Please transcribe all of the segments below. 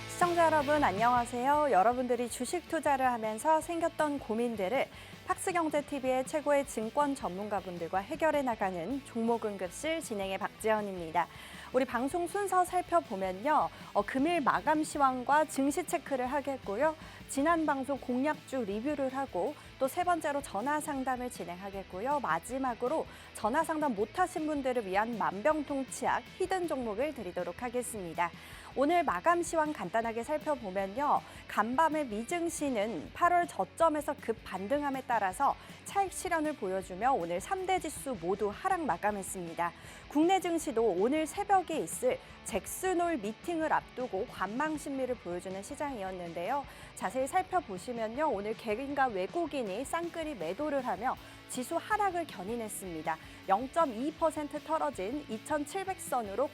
시청자 여러분 안녕하세요. 여러분들이 주식 투자를 하면서 생겼던 고민들을 팍스경제TV의 최고의 증권 전문가분들과 해결해 나가는 종목응급실 진행의 박지연입니다. 우리 방송 순서 살펴보면요. 금일 마감 시황과 증시 체크를 하겠고요. 지난 방송 공략주 리뷰를 하고 또 세 번째로 전화 상담을 진행하겠고요. 마지막으로 전화 상담 못하신 분들을 위한 만병통치약 히든 종목을 드리도록 하겠습니다. 오늘 마감 시황 간단하게 살펴보면요. 간밤의 미증시는 8월 저점에서 급 반등함에 따라서 차익 실현을 보여주며 오늘 3대 지수 모두 하락 마감했습니다. 국내 증시도 오늘 새벽에 있을 잭슨홀 미팅을 앞두고 관망 심리를 보여주는 시장이었는데요. 자세히 살펴보시면요. 오늘 개인과 외국인이 쌍끌이 매도를 하며 지수 하락을 견인했습니다. 0.2% 털어진 2,700선으로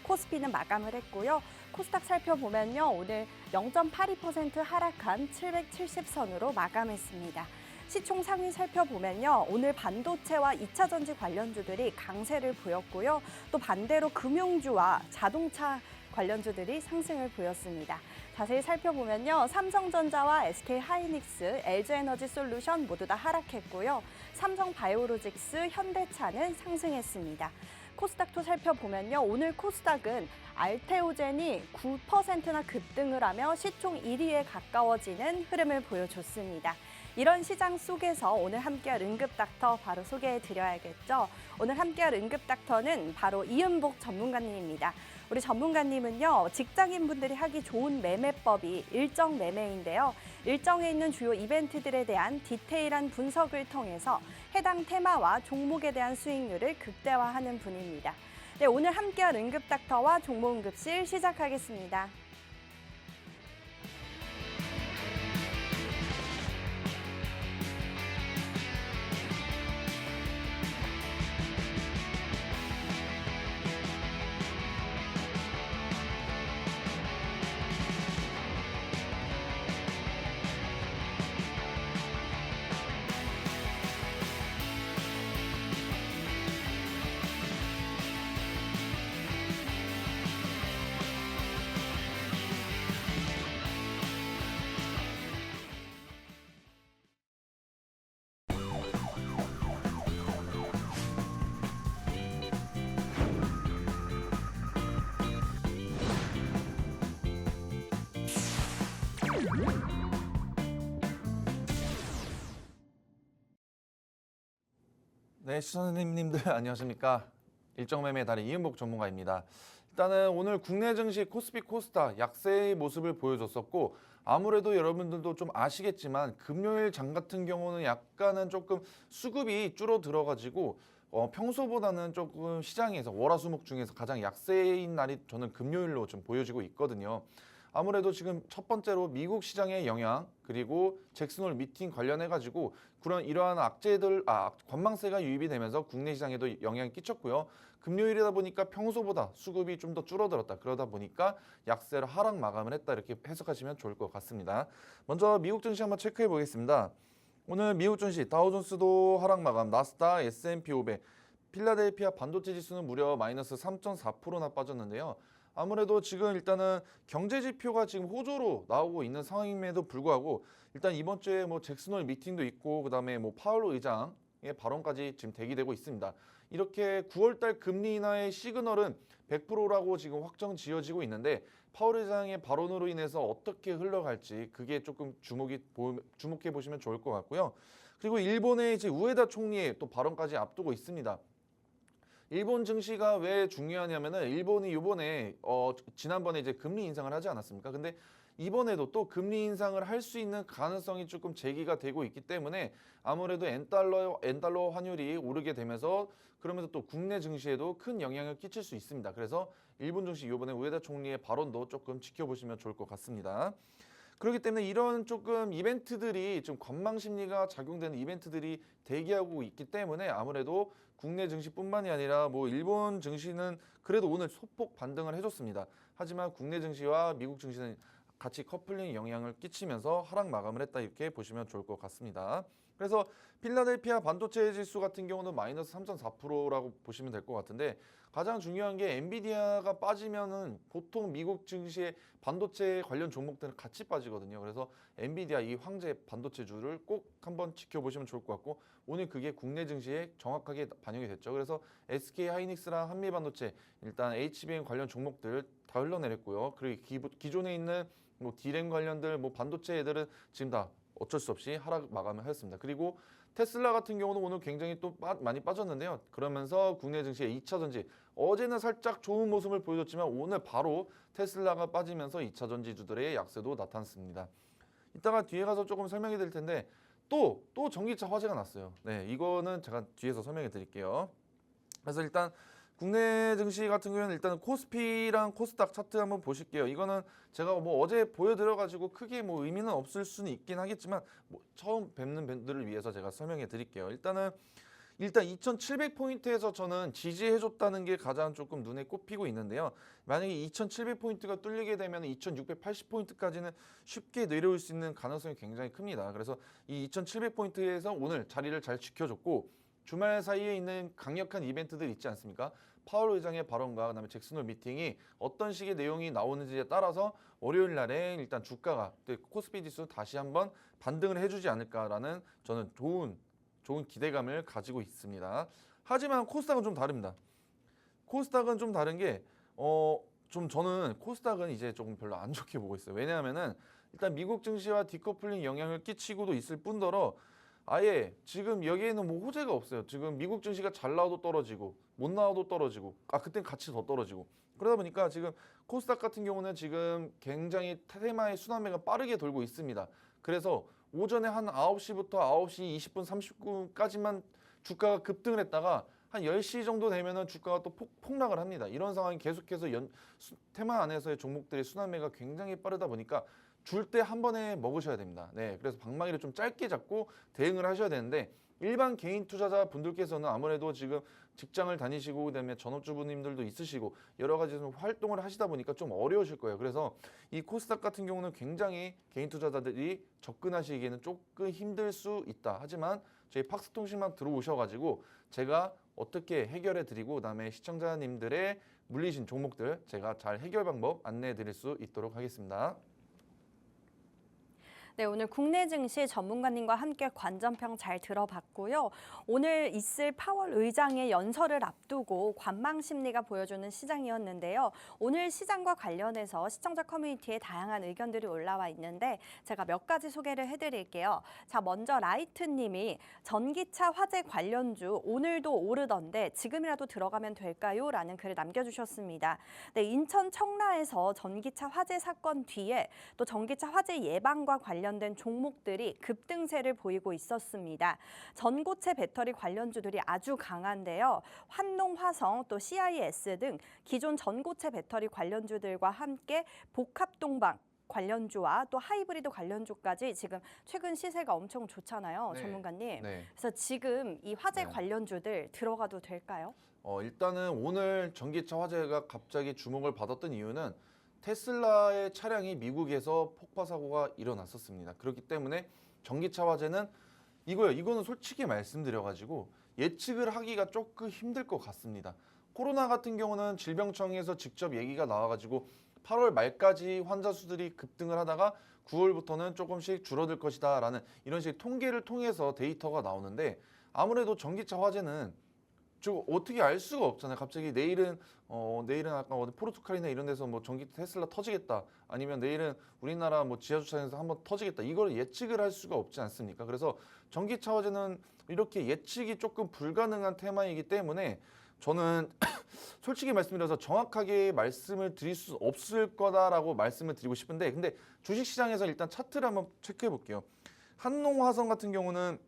코스피는 마감을 했고요. 코스닥 살펴보면요. 오늘 0.82% 하락한 770선으로 마감했습니다. 시총 상위 살펴보면요. 오늘 반도체와 2차 전지 관련주들이 강세를 보였고요. 또 반대로 금융주와 자동차 관련주들이 상승을 보였습니다. 자세히 살펴보면요. 삼성전자와 SK하이닉스, LG에너지솔루션 모두 다 하락했고요. 삼성바이오로직스, 현대차는 상승했습니다. 코스닥도 살펴보면요. 오늘 코스닥은 알테오젠이 9%나 급등을 하며 시총 1위에 가까워지는 흐름을 보여줬습니다. 이런 시장 속에서 오늘 함께할 응급닥터 바로 소개해드려야겠죠. 오늘 함께할 응급닥터는 바로 이은복 전문가님입니다. 우리 전문가님은요. 직장인분들이 하기 좋은 매매법이 일정 매매인데요. 일정에 있는 주요 이벤트들에 대한 디테일한 분석을 통해서 해당 테마와 종목에 대한 수익률을 극대화하는 분입니다. 네, 오늘 함께할 응급닥터와 종목응급실 시작하겠습니다. 네, 시청자님들 안녕하십니까. 일정매매 달인 이은복 전문가입니다. 일단은 오늘 국내 증시 코스피 코스닥 약세의 모습을 보여줬었고 아무래도 여러분들도 좀 아시겠지만 금요일 장 같은 경우는 약간은 조금 수급이 줄어들어가지고 평소보다는 조금 시장에서 월화수목 중에서 가장 약세인 날이 저는 금요일로 좀 보여지고 있거든요. 아무래도 지금 첫 번째로 미국 시장의 영향 그리고 잭슨홀 미팅 관련해가지고 이러한 관망세가 유입이 되면서 국내 시장에도 영향이 끼쳤고요. 금요일이다 보니까 평소보다 수급이 좀 더 줄어들었다. 그러다 보니까 약세로 하락 마감을 했다. 이렇게 해석하시면 좋을 것 같습니다. 먼저 미국 증시 한번 체크해 보겠습니다. 오늘 미국 증시 다우존스도 하락 마감, 나스닥, S&P 500, 필라델피아 반도체 지수는 무려 마이너스 3.4%나 빠졌는데요. 아무래도 지금 일단은 경제 지표가 지금 호조로 나오고 있는 상황임에도 불구하고 일단 이번 주에 뭐 잭슨홀 미팅도 있고 그다음에 뭐 파월 의장의 발언까지 지금 대기되고 있습니다. 이렇게 9월달 금리 인하의 시그널은 100%라고 지금 확정 지어지고 있는데 파월 의장의 발언으로 인해서 어떻게 흘러갈지 그게 조금 주목해 보시면 좋을 것 같고요. 그리고 일본의 이제 우에다 총리의 또 발언까지 앞두고 있습니다. 일본 증시가 왜 중요하냐면은 일본이 이번에 지난번에 이제 금리 인상을 하지 않았습니까? 근데 이번에도 또 금리 인상을 할 수 있는 가능성이 조금 제기가 되고 있기 때문에 아무래도 엔달러 환율이 오르게 되면서 그러면서 또 국내 증시에도 큰 영향을 끼칠 수 있습니다. 그래서 일본 증시 이번에 우에다 총리의 발언도 조금 지켜보시면 좋을 것 같습니다. 그렇기 때문에 이런 조금 이벤트들이 좀 관망 심리가 작용되는 이벤트들이 대기하고 있기 때문에 아무래도 국내 증시뿐만이 아니라 뭐 일본 증시는 그래도 오늘 소폭 반등을 해줬습니다. 하지만 국내 증시와 미국 증시는 같이 커플링 영향을 끼치면서 하락 마감을 했다 이렇게 보시면 좋을 것 같습니다. 그래서 필라델피아 반도체 지수 같은 경우는 마이너스 3.4%라고 보시면 될 것 같은데 가장 중요한 게 엔비디아가 빠지면은 보통 미국 증시의 반도체 관련 종목들은 같이 빠지거든요. 그래서 엔비디아 이 황제 반도체주를 꼭 한번 지켜보시면 좋을 것 같고 오늘 그게 국내 증시에 정확하게 반영이 됐죠. 그래서 SK 하이닉스랑 한미반도체 일단 HBM 관련 종목들 다 흘러내렸고요. 그리고 기존에 있는 뭐 D램 관련들 뭐 반도체 애들은 지금 다 어쩔 수 없이 하락 마감을 하였습니다. 그리고 테슬라 같은 경우는 오늘 굉장히 또 많이 빠졌는데요. 그러면서 국내 증시의 2차 전지 어제는 살짝 좋은 모습을 보여줬지만 오늘 바로 테슬라가 빠지면서 2차 전지주들의 약세도 나타났습니다. 이따가 뒤에 가서 조금 설명해 드릴 텐데 또 전기차 화재가 났어요. 네, 이거는 제가 뒤에서 설명해 드릴게요. 그래서 일단 국내 증시 같은 경우에는 일단 코스피랑 코스닥 차트 한번 보실게요. 이거는 제가 뭐 어제 보여드려가지고 크게 뭐 의미는 없을 수는 있긴 하겠지만 뭐 처음 뵙는 분들을 위해서 제가 설명해 드릴게요. 일단 2,700포인트에서 저는 지지해줬다는 게 가장 조금 눈에 꼽히고 있는데요. 만약에 2,700포인트가 뚫리게 되면 2,680포인트까지는 쉽게 내려올 수 있는 가능성이 굉장히 큽니다. 그래서 이 2,700포인트에서 오늘 자리를 잘 지켜줬고 주말 사이에 있는 강력한 이벤트들 있지 않습니까? 파월 의장의 발언과 그다음에 잭슨홀 미팅이 어떤 식의 내용이 나오는지에 따라서 월요일 날에 일단 주가가 코스피 지수 다시 한번 반등을 해주지 않을까라는 저는 좋은 기대감을 가지고 있습니다. 하지만 코스닥은 좀 다릅니다. 코스닥은 좀 다른 게 저는 코스닥은 이제 조금 별로 안 좋게 보고 있어요. 왜냐하면은 일단 미국 증시와 디커플링 영향을 끼치고도 있을 뿐더러 아예 지금 여기에는 뭐 호재가 없어요. 지금 미국 증시가 잘 나와도 떨어지고 못 나와도 떨어지고 그땐 같이 더 떨어지고 그러다 보니까 지금 코스닥 같은 경우는 지금 굉장히 테마의 순환매가 빠르게 돌고 있습니다. 그래서 오전에 한 9시부터 9시 20분 30분까지만 주가가 급등을 했다가 한 10시 정도 되면은 주가가 또 폭락을 합니다. 이런 상황이 계속해서 테마 안에서의 종목들의 순환매가 굉장히 빠르다 보니까 줄 때 한 번에 먹으셔야 됩니다. 네, 그래서 방망이를 좀 짧게 잡고 대응을 하셔야 되는데 일반 개인 투자자 분들께서는 아무래도 지금 직장을 다니시고 그다음에 전업주부님들도 있으시고 여러 가지 좀 활동을 하시다 보니까 좀 어려우실 거예요. 그래서 이 코스닥 같은 경우는 굉장히 개인 투자자들이 접근하시기에는 조금 힘들 수 있다. 하지만 저희 팍스통신만 들어오셔가지고 제가 어떻게 해결해 드리고 그다음에 시청자님들의 물리신 종목들 제가 잘 해결 방법 안내해 드릴 수 있도록 하겠습니다. 네, 오늘 국내 증시 전문가님과 함께 관전평 잘 들어봤고요. 오늘 있을 파월 의장의 연설을 앞두고 관망 심리가 보여주는 시장이었는데요. 오늘 시장과 관련해서 시청자 커뮤니티에 다양한 의견들이 올라와 있는데 제가 몇 가지 소개를 해드릴게요. 자, 먼저 라이트님이 전기차 화재 관련주 오늘도 오르던데 지금이라도 들어가면 될까요? 라는 글을 남겨주셨습니다. 네, 인천 청라에서 전기차 화재 사건 뒤에 또 전기차 화재 예방과 관련된 종목들이 급등세를 보이고 있었습니다. 전고체 배터리 관련주들이 아주 강한데요. 환농, 화성, 또 CIS 등 기존 전고체 배터리 관련주들과 함께 복합동방 관련주와 또 하이브리드 관련주까지 지금 최근 시세가 엄청 좋잖아요, 네. 전문가님. 네. 그래서 지금 이 화재 네. 관련주들 들어가도 될까요? 일단은 오늘 전기차 화재가 갑자기 주목을 받았던 이유는 테슬라의 차량이 미국에서 폭파 사고가 일어났었습니다. 그렇기 때문에 전기차 화재는 이거는 솔직히 말씀드려가지고 예측을 하기가 조금 힘들 것 같습니다. 코로나 같은 경우는 질병청에서 직접 얘기가 나와가지고 8월 말까지 환자 수들이 급등을 하다가 9월부터는 조금씩 줄어들 것이다라는 이런 식의 통계를 통해서 데이터가 나오는데 아무래도 전기차 화재는 저 어떻게 알 수가 없잖아요. 갑자기 내일은 아까 어디 포르투갈이나 이런 데서 뭐 전기 테슬라 터지겠다. 아니면 내일은 우리나라 뭐 지하주차장에서 한번 터지겠다. 이걸 예측을 할 수가 없지 않습니까? 그래서 전기차 화재는 이렇게 예측이 조금 불가능한 테마이기 때문에 저는 솔직히 말씀드려서 정확하게 말씀을 드릴 수 없을 거다라고 말씀을 드리고 싶은데 근데 주식시장에서 일단 차트를 한번 체크해 볼게요. 한농화성 같은 경우는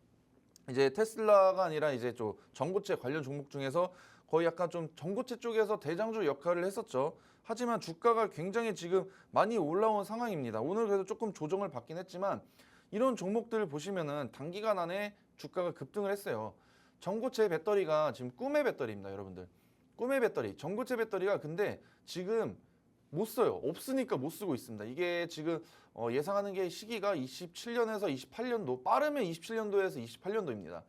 이제 테슬라가 아니라 이제 좀 전고체 관련 종목 중에서 거의 약간 좀 전고체 쪽에서 대장주 역할을 했었죠. 하지만 주가가 굉장히 지금 많이 올라온 상황입니다. 오늘 그래도 조금 조정을 받긴 했지만 이런 종목들을 보시면은 단기간 안에 주가가 급등을 했어요. 전고체 배터리가 지금 꿈의 배터리입니다, 여러분들. 꿈의 배터리, 전고체 배터리가 근데 지금 못 써요. 없으니까 못 쓰고 있습니다. 이게 지금 예상하는 게 시기가 27년에서 28년도, 빠르면 27년도에서 28년도입니다.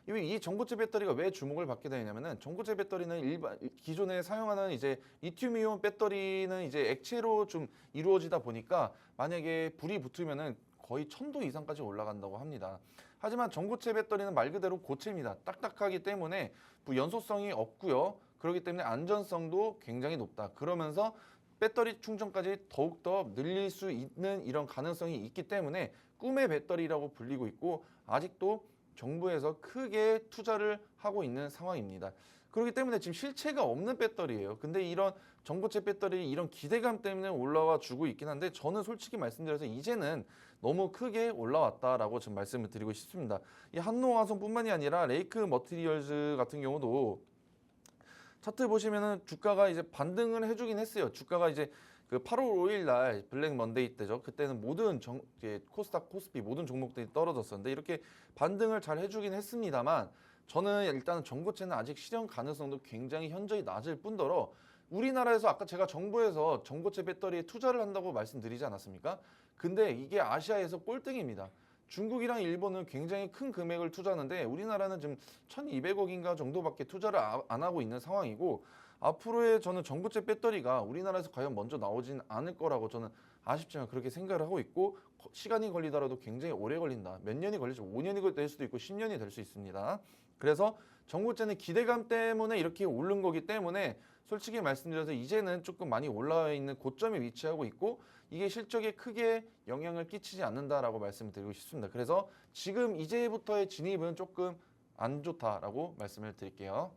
이 전고체 배터리가 왜 주목을 받게 되냐면은 전고체 배터리는 일반 기존에 사용하는 이제 리튬이온 배터리는 이제 액체로 좀 이루어지다 보니까 만약에 불이 붙으면은 거의 1000도 이상까지 올라간다고 합니다. 하지만 전고체 배터리는 말 그대로 고체입니다. 딱딱하기 때문에 연소성이 없고요. 그렇기 때문에 안전성도 굉장히 높다. 그러면서 배터리 충전까지 더욱더 늘릴 수 있는 이런 가능성이 있기 때문에 꿈의 배터리라고 불리고 있고 아직도 정부에서 크게 투자를 하고 있는 상황입니다. 그렇기 때문에 지금 실체가 없는 배터리예요. 근데 이런 전고체 배터리 이런 기대감 때문에 올라와 주고 있긴 한데 저는 솔직히 말씀드려서 이제는 너무 크게 올라왔다라고 지금 말씀을 드리고 싶습니다. 이 한노화성뿐만이 아니라 레이크 머티리얼즈 같은 경우도 차트 보시면은 주가가 이제 반등을 해주긴 했어요. 주가가 이제 그 8월 5일 날 블랙 먼데이 때죠. 그때는 모든 이제 코스닥, 코스피 모든 종목들이 떨어졌었는데 이렇게 반등을 잘 해주긴 했습니다만 저는 일단은 전고체는 아직 실현 가능성도 굉장히 현저히 낮을 뿐더러 우리나라에서 아까 제가 정부에서 전고체 배터리에 투자를 한다고 말씀드리지 않았습니까? 근데 이게 아시아에서 꼴등입니다. 중국이랑 일본은 굉장히 큰 금액을 투자하는데 우리나라는 지금 1200억인가 정도밖에 투자를 안 하고 있는 상황이고 앞으로의 저는 전고체 배터리가 우리나라에서 과연 먼저 나오진 않을 거라고 저는 아쉽지만 그렇게 생각을 하고 있고 시간이 걸리더라도 굉장히 오래 걸린다. 몇 년이 걸릴지 5년이 될 수도 있고 10년이 될 수 있습니다. 그래서 전고체는 기대감 때문에 이렇게 오른 거기 때문에 솔직히 말씀드려서 이제는 조금 많이 올라와 있는 고점에 위치하고 있고 이게 실적에 크게 영향을 끼치지 않는다라고 말씀을 드리고 싶습니다. 그래서 지금 이제부터의 진입은 조금 안 좋다라고 말씀을 드릴게요.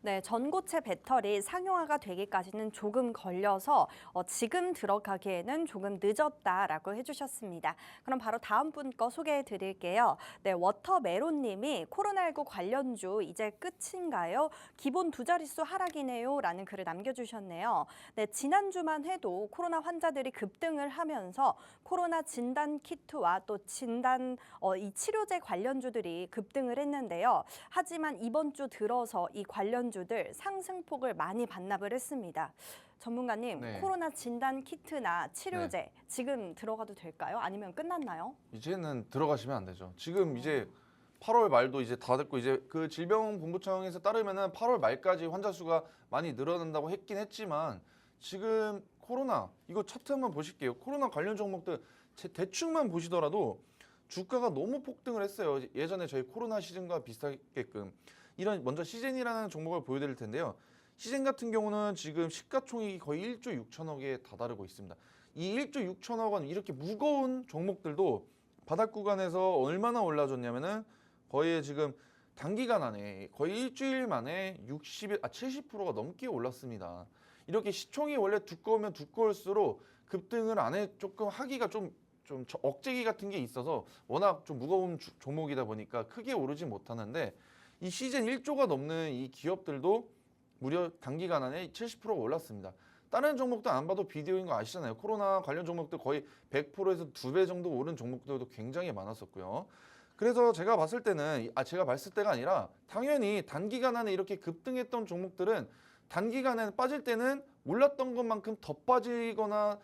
네, 전고체 배터리 상용화가 되기까지는 조금 걸려서 지금 들어가기에는 조금 늦었다라고 해주셨습니다. 그럼 바로 다음 분 거 소개해 드릴게요. 네, 워터메론님이 코로나19 관련주 이제 끝인가요? 기본 두 자릿수 하락이네요. 라는 글을 남겨주셨네요. 네, 지난주만 해도 코로나 환자들이 급등을 하면서 코로나 진단 키트와 또 이 치료제 관련주들이 급등을 했는데요. 하지만 이번 주 들어서 이 관련주들 상승폭을 많이 반납을 했습니다. 전문가님, 네. 코로나 진단 키트나 치료제 네. 지금 들어가도 될까요? 아니면 끝났나요? 이제는 들어가시면 안 되죠. 지금 이제 8월 말도 이제 다 됐고 이제 그 질병본부청에서 따르면은 8월 말까지 환자 수가 많이 늘어난다고 했긴 했지만 지금 코로나 이거 차트 한번 보실게요. 코로나 관련 종목들 대충만 보시더라도 주가가 너무 폭등을 했어요. 예전에 저희 코로나 시즌과 비슷하게끔 이런 먼저 시젠이라는 종목을 보여드릴 텐데요. 시젠 같은 경우는 지금 시가총액이 거의 1조 6천억에 다다르고 있습니다. 이 1조 6천억 원 이렇게 무거운 종목들도 바닥 구간에서 얼마나 올라줬냐면은 거의 지금 단기간 안에 거의 일주일 만에 70%가 넘게 올랐습니다. 이렇게 시총이 원래 두꺼우면 두꺼울수록 급등을 안에 조금 하기가 좀 억제기 같은 게 있어서 워낙 좀 무거운 종목이다 보니까 크게 오르지 못하는데 이 시즌 1조가 넘는 이 기업들도 무려 단기간 안에 70%가 올랐습니다. 다른 종목도 안 봐도 비디오인 거 아시잖아요. 코로나 관련 종목들 거의 100%에서 2배 정도 오른 종목들도 굉장히 많았었고요. 그래서 제가 봤을 때가 아니라 당연히 단기간 안에 이렇게 급등했던 종목들은 단기간에 빠질 때는 올랐던 것만큼 더 빠지거나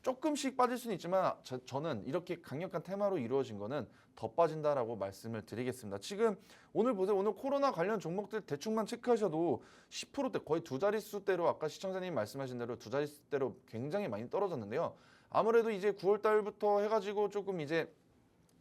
조금씩 빠질 수는 있지만 저는 이렇게 강력한 테마로 이루어진 거는 더 빠진다라고 말씀을 드리겠습니다. 지금 오늘 보세요. 오늘 코로나 관련 종목들 대충만 체크하셔도 10%대 거의 두 자릿수대로 아까 시청자님 말씀하신 대로 두 자릿수대로 굉장히 많이 떨어졌는데요. 아무래도 이제 9월 달부터 해가지고 조금 이제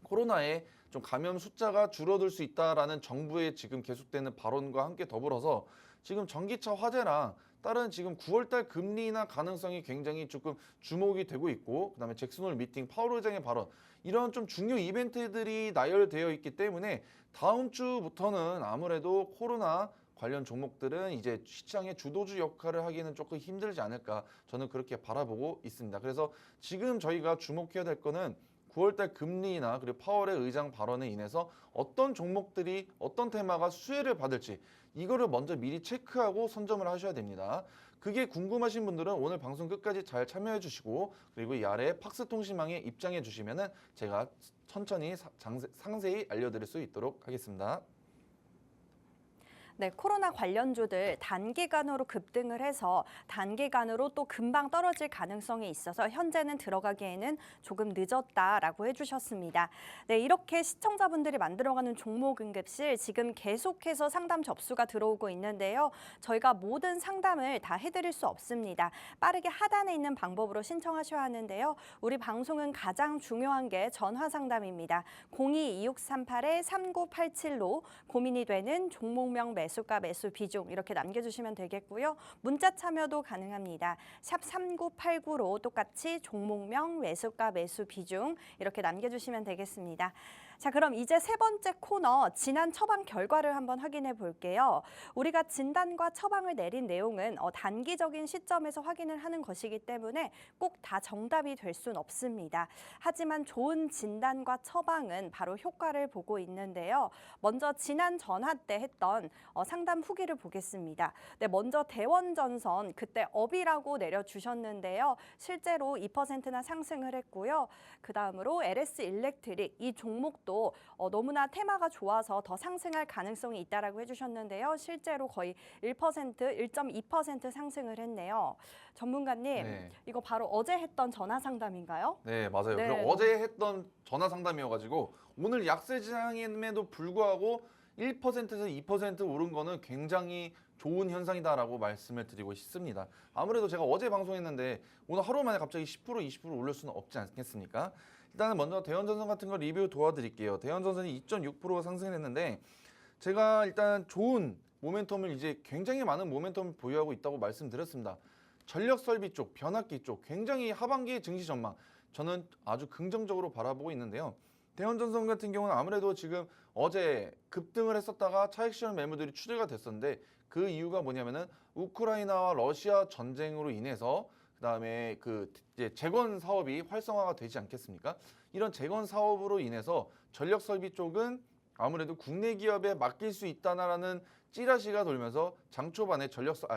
코로나에 좀 감염 숫자가 줄어들 수 있다라는 정부의 지금 계속되는 발언과 함께 더불어서 지금 전기차 화재랑 다른 지금 9월달 금리나 가능성이 굉장히 조금 주목이 되고 있고 그다음에 잭슨홀 미팅, 파월 의장의 발언 이런 좀 중요 이벤트들이 나열되어 있기 때문에 다음 주부터는 아무래도 코로나 관련 종목들은 이제 시장의 주도주 역할을 하기는 조금 힘들지 않을까 저는 그렇게 바라보고 있습니다. 그래서 지금 저희가 주목해야 될 거는 9월달 금리나 그리고 파월의 의장 발언에 인해서 어떤 종목들이 어떤 테마가 수혜를 받을지 이거를 먼저 미리 체크하고 선점을 하셔야 됩니다. 그게 궁금하신 분들은 오늘 방송 끝까지 잘 참여해 주시고 그리고 이 아래 팍스통신망에 입장해 주시면은 제가 천천히 상세히 알려드릴 수 있도록 하겠습니다. 네, 코로나 관련주들 단기간으로 급등을 해서 단기간으로 또 금방 떨어질 가능성이 있어서 현재는 들어가기에는 조금 늦었다라고 해주셨습니다. 네, 이렇게 시청자분들이 만들어가는 종목 응급실 지금 계속해서 상담 접수가 들어오고 있는데요. 저희가 모든 상담을 다 해드릴 수 없습니다. 빠르게 하단에 있는 방법으로 신청하셔야 하는데요. 우리 방송은 가장 중요한 게 전화 상담입니다. 02-2638-3987로 고민이 되는 종목명 매수가 매수 비중 이렇게 남겨주시면 되겠고요. 문자 참여도 가능합니다. 샵 3989로 똑같이 종목명 매수가 매수 비중 이렇게 남겨주시면 되겠습니다. 자, 그럼 이제 세 번째 코너 진단 처방 결과를 한번 확인해 볼게요. 우리가 진단과 처방을 내린 내용은 단기적인 시점에서 확인을 하는 것이기 때문에 꼭 다 정답이 될 수는 없습니다. 하지만 좋은 진단과 처방은 바로 효과를 보고 있는데요. 먼저 지난 전화 때 했던 상담 후기를 보겠습니다. 네, 먼저 대원전선 그때 업이라고 내려주셨는데요. 실제로 2%나 상승을 했고요. 그 다음으로 LS 일렉트릭 이 종목도 너무나 테마가 좋아서 더 상승할 가능성이 있다라고 해주셨는데요. 실제로 거의 1%, 1.2% 상승을 했네요. 전문가님, 네. 이거 바로 어제 했던 전화 상담인가요? 네, 맞아요. 네. 그리고 어제 했던 전화 상담이어가지고 오늘 약세 지장임에도 불구하고 1%에서 2% 오른 거는 굉장히 좋은 현상이다라고 말씀을 드리고 싶습니다. 아무래도 제가 어제 방송했는데 오늘 하루 만에 갑자기 10%, 20% 올릴 수는 없지 않겠습니까? 일단은 먼저 대원전선 같은 거 리뷰 도와드릴게요. 대원전선이 2.6% 상승했는데 제가 일단 좋은 모멘텀을 이제 굉장히 많은 모멘텀을 보유하고 있다고 말씀드렸습니다. 전력설비 쪽, 변압기 쪽 굉장히 하반기 증시 전망 저는 아주 긍정적으로 바라보고 있는데요. 대원전선 같은 경우는 아무래도 지금 어제 급등을 했었다가 차익 실현 매물들이 추대가 됐었는데 그 이유가 뭐냐면은 우크라이나와 러시아 전쟁으로 인해서 그다음에 그 이제 재건 사업이 활성화가 되지 않겠습니까? 이런 재건 사업으로 인해서 전력 설비 쪽은 아무래도 국내 기업에 맡길 수 있다라는 찌라시가 돌면서 장 초반에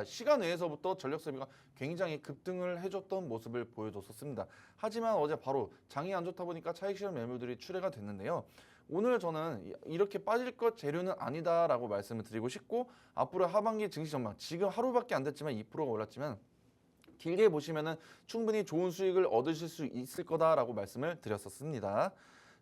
시간 외에서부터 전력 설비가 굉장히 급등을 해줬던 모습을 보여줬었습니다. 하지만 어제 바로 장이 안 좋다 보니까 차익 실현 매물들이 출회가 됐는데요. 오늘 저는 이렇게 빠질 것 재료는 아니다라고 말씀을 드리고 싶고 앞으로 하반기 증시 전망 지금 하루밖에 안 됐지만 2%가 올랐지만 길게 보시면은 충분히 좋은 수익을 얻으실 수 있을 거다라고 말씀을 드렸었습니다.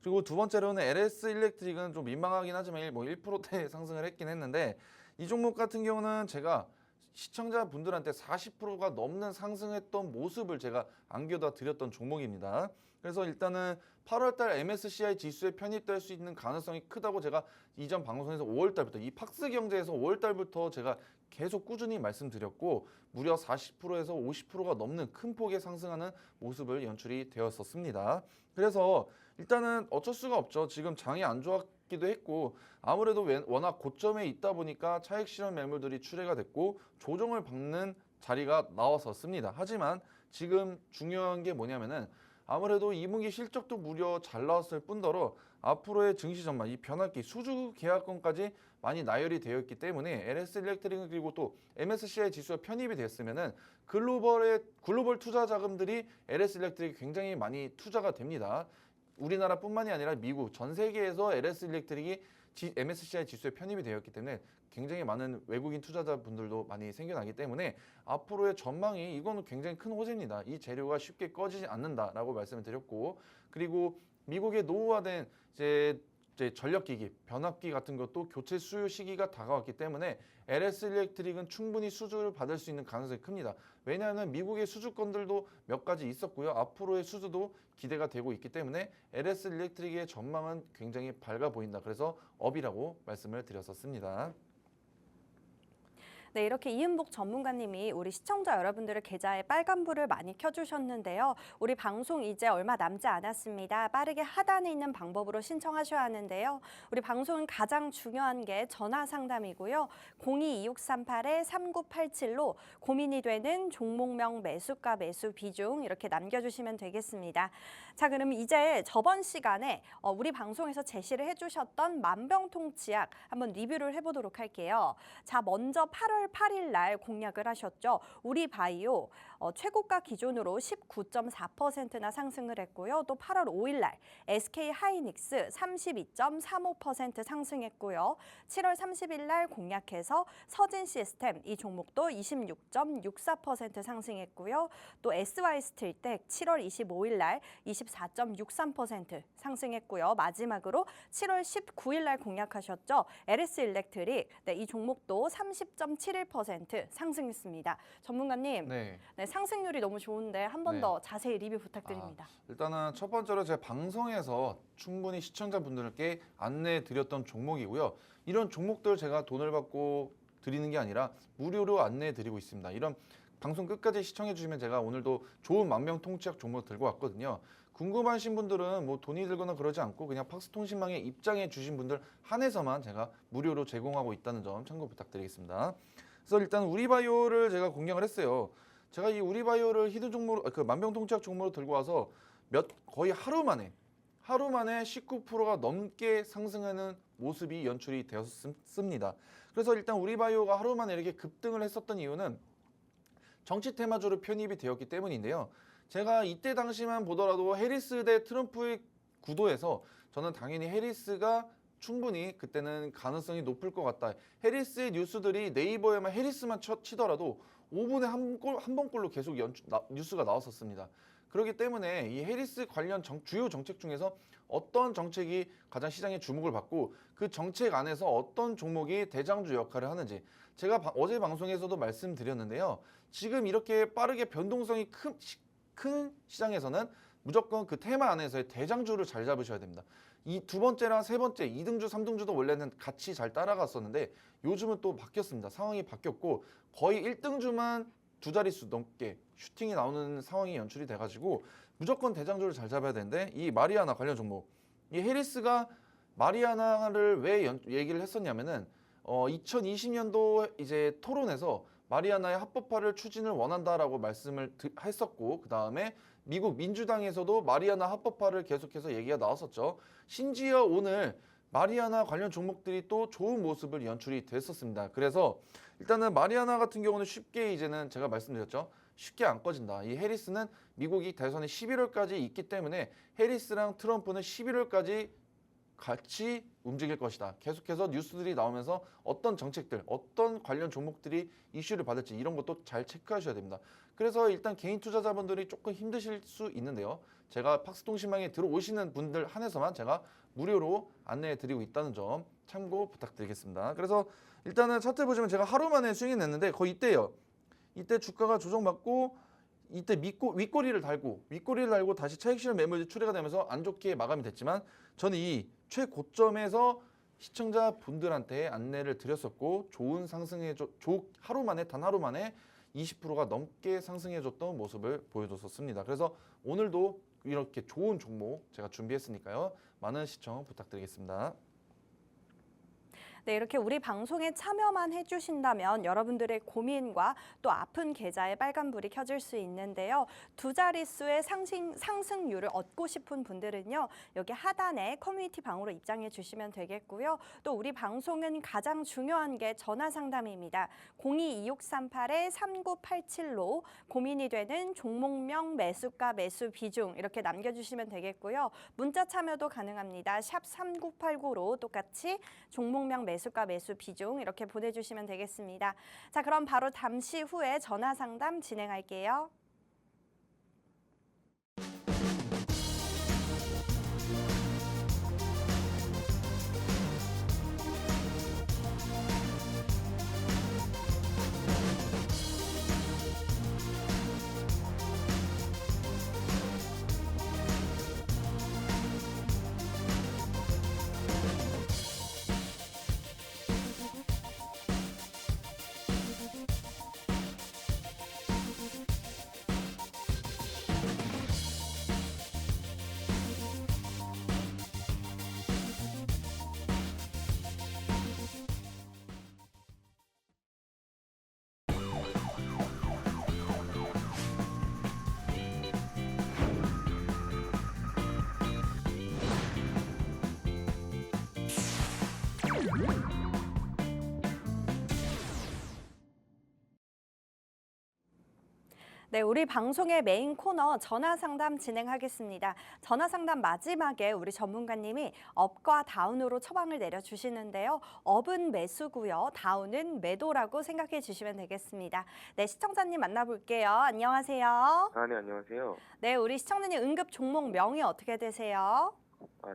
그리고 두 번째로는 LS 일렉트릭은 좀 민망하긴 하지만 1%대 상승을 했긴 했는데 이 종목 같은 경우는 제가 시청자분들한테 40%가 넘는 상승했던 모습을 제가 안겨다 드렸던 종목입니다. 그래서 일단은 8월달 MSCI 지수에 편입될 수 있는 가능성이 크다고 제가 이전 방송에서 5월달부터 이 팍스경제에서 5월달부터 제가 계속 꾸준히 말씀드렸고 무려 40%에서 50%가 넘는 큰 폭의 상승하는 모습을 연출이 되었었습니다. 그래서 일단은 어쩔 수가 없죠. 지금 장이 안 좋았기도 했고 아무래도 워낙 고점에 있다 보니까 차익 실현 매물들이 출회가 됐고 조정을 받는 자리가 나왔었습니다. 하지만 지금 중요한 게 뭐냐면은 아무래도 2분기 실적도 무려 잘 나왔을 뿐더러 앞으로의 증시 전망, 이 변압기 수주 계약권까지 많이 나열이 되어 있기 때문에 LS 일렉트릭 그리고 또 MSCI 지수가 편입이 됐으면은 글로벌 투자 자금들이 LS 일렉트릭이 굉장히 많이 투자가 됩니다. 우리나라뿐만이 아니라 미국 전 세계에서 LS 일렉트릭이 MSCI 지수에 편입이 되었기 때문에 굉장히 많은 외국인 투자자분들도 많이 생겨나기 때문에 앞으로의 전망이 이거는 굉장히 큰 호재입니다. 이 재료가 쉽게 꺼지지 않는다라고 말씀을 드렸고 그리고 미국의 노후화된 이제 전력기기, 변압기 같은 것도 교체 수요 시기가 다가왔기 때문에 LS 일렉트릭은 충분히 수주를 받을 수 있는 가능성이 큽니다. 왜냐하면 미국의 수주권들도 몇 가지 있었고요. 앞으로의 수주도 기대가 되고 있기 때문에 LS 일렉트릭의 전망은 굉장히 밝아 보인다. 그래서 업이라고 말씀을 드렸었습니다. 네, 이렇게 이은복 전문가님이 우리 시청자 여러분들의 계좌에 빨간불을 많이 켜주셨는데요. 우리 방송 이제 얼마 남지 않았습니다. 빠르게 하단에 있는 방법으로 신청하셔야 하는데요. 우리 방송은 가장 중요한 게 전화 상담이고요. 02-2638-3987로 고민이 되는 종목명 매수가 매수 비중 이렇게 남겨주시면 되겠습니다. 자, 그럼 이제 저번 시간에 우리 방송에서 제시를 해주셨던 만병통치약 한번 리뷰를 해보도록 할게요. 자, 먼저 8월 7월 8일 날 공략을 하셨죠. 우리바이오 최고가 기준으로 19.4%나 상승을 했고요. 또 8월 5일 날 SK하이닉스 32.35% 상승했고요. 7월 30일 날 공략해서 서진시스템 이 종목도 26.64% 상승했고요. 또 SY스틸텍 7월 25일 날 24.63% 상승했고요. 마지막으로 7월 19일 날 공략하셨죠. LS일렉트릭 이 종목도 30.71% 상승했습니다. 전문가님, 네. 상승률이 너무 좋은데 한 번 더 자세히 리뷰 부탁드립니다. 일단은 첫 번째로 제 방송에서 충분히 시청자분들께 안내해 드렸던 종목이고요. 이런 종목들 제가 돈을 받고 드리는 게 아니라 무료로 안내해 드리고 있습니다. 이런 방송 끝까지 시청해 주시면 제가 오늘도 좋은 만병통치약 종목 들고 왔거든요. 궁금하신 분들은 뭐 돈이 들거나 그러지 않고 그냥 팍스통신망에 입장해 주신 분들 한해서만 제가 무료로 제공하고 있다는 점 참고 부탁드리겠습니다. 그래서 일단 우리바이오를 제가 공략을 했어요. 제가 이 우리바이오를 히든 종목, 그 만병통치약 종목으로 들고 와서 거의 하루 만에 19%가 넘게 상승하는 모습이 연출이 되었습니다. 그래서 일단 우리바이오가 하루 만에 이렇게 급등을 했었던 이유는 정치 테마주로 편입이 되었기 때문인데요. 제가 이때 당시만 보더라도 해리스 대 트럼프의 구도에서 저는 당연히 해리스가 충분히 그때는 가능성이 높을 것 같다. 해리스의 뉴스들이 네이버에만 해리스만 치더라도 5분에 한 번꼴로 계속 뉴스가 나왔었습니다. 그렇기 때문에 이 해리스 관련 주요 정책 중에서 어떤 정책이 가장 시장의 주목을 받고 그 정책 안에서 어떤 종목이 대장주 역할을 하는지 제가 어제 방송에서도 말씀드렸는데요. 지금 이렇게 빠르게 변동성이 큰 시장에서는 무조건 그 테마 안에서의 대장주를 잘 잡으셔야 됩니다. 이 두 번째랑 세 번째, 2등주, 3등주도 원래는 같이 잘 따라갔었는데 요즘은 또 바뀌었습니다. 상황이 바뀌었고 거의 1등주만 두 자릿수 넘게 슈팅이 나오는 상황이 연출이 돼가지고 무조건 대장주를 잘 잡아야 되는데 이 마리아나 관련 종목, 이 해리스가 마리아나를 왜 얘기를 했었냐면은 2020년도 이제 토론에서 마리아나의 합법화를 추진을 원한다라고 말씀을 했었고 그 다음에 미국 민주당에서도 마리아나 합법화를 계속해서 얘기가 나왔었죠. 심지어 오늘 마리아나 관련 종목들이 또 좋은 모습을 연출이 됐었습니다. 그래서 일단은 마리아나 같은 경우는 쉽게 이제는 제가 말씀드렸죠. 쉽게 안 꺼진다. 이 해리스는 미국이 대선이 11월까지 있기 때문에 해리스랑 트럼프는 11월까지 같이 움직일 것이다. 계속해서 뉴스들이 나오면서 어떤 정책들, 어떤 관련 종목들이 이슈를 받을지 이런 것도 잘 체크하셔야 됩니다. 그래서 일단 개인 투자자분들이 조금 힘드실 수 있는데요. 제가 팍스통신망에 들어오시는 분들 한해서만 제가 무료로 안내해 드리고 있다는 점 참고 부탁드리겠습니다. 그래서 일단은 차트 보시면 제가 하루 만에 수익이 냈는데 거의 이때예요. 이때 주가가 조정받고 이때 윗꼬리를 달고 다시 차익 실현 매물이 출회가 되면서 안 좋게 마감이 됐지만 저는 이 최고점에서 시청자분들한테 안내를 드렸었고 좋은 단 하루 만에 20%가 넘게 상승해줬던 모습을 보여줬었습니다. 그래서 오늘도 이렇게 좋은 종목 제가 준비했으니까요. 많은 시청 부탁드리겠습니다. 네, 이렇게 우리 방송에 참여만 해주신다면 여러분들의 고민과 또 아픈 계좌에 빨간불이 켜질 수 있는데요. 두 자릿수의 상승률을 얻고 싶은 분들은요. 여기 하단에 커뮤니티 방으로 입장해 주시면 되겠고요. 또 우리 방송은 가장 중요한 게 전화 상담입니다. 022638-3987로 고민이 되는 종목명, 매수가, 매수 비중 이렇게 남겨주시면 되겠고요. 문자 참여도 가능합니다. 샵 3989로 똑같이 종목명, 매수가, 매수 비중 이렇게 보내주시면 되겠습니다. 자, 그럼 바로 잠시 후에 전화 상담 진행할게요. 네, 우리 방송의 메인 코너 전화 상담 진행하겠습니다. 전화 상담 마지막에 우리 전문가님이 업과 다운으로 처방을 내려주시는데요. 업은 매수고요. 다운은 매도라고 생각해 주시면 되겠습니다. 네, 시청자님 만나볼게요. 안녕하세요. 네, 안녕하세요. 네, 우리 시청자님 응급 종목 명이 어떻게 되세요?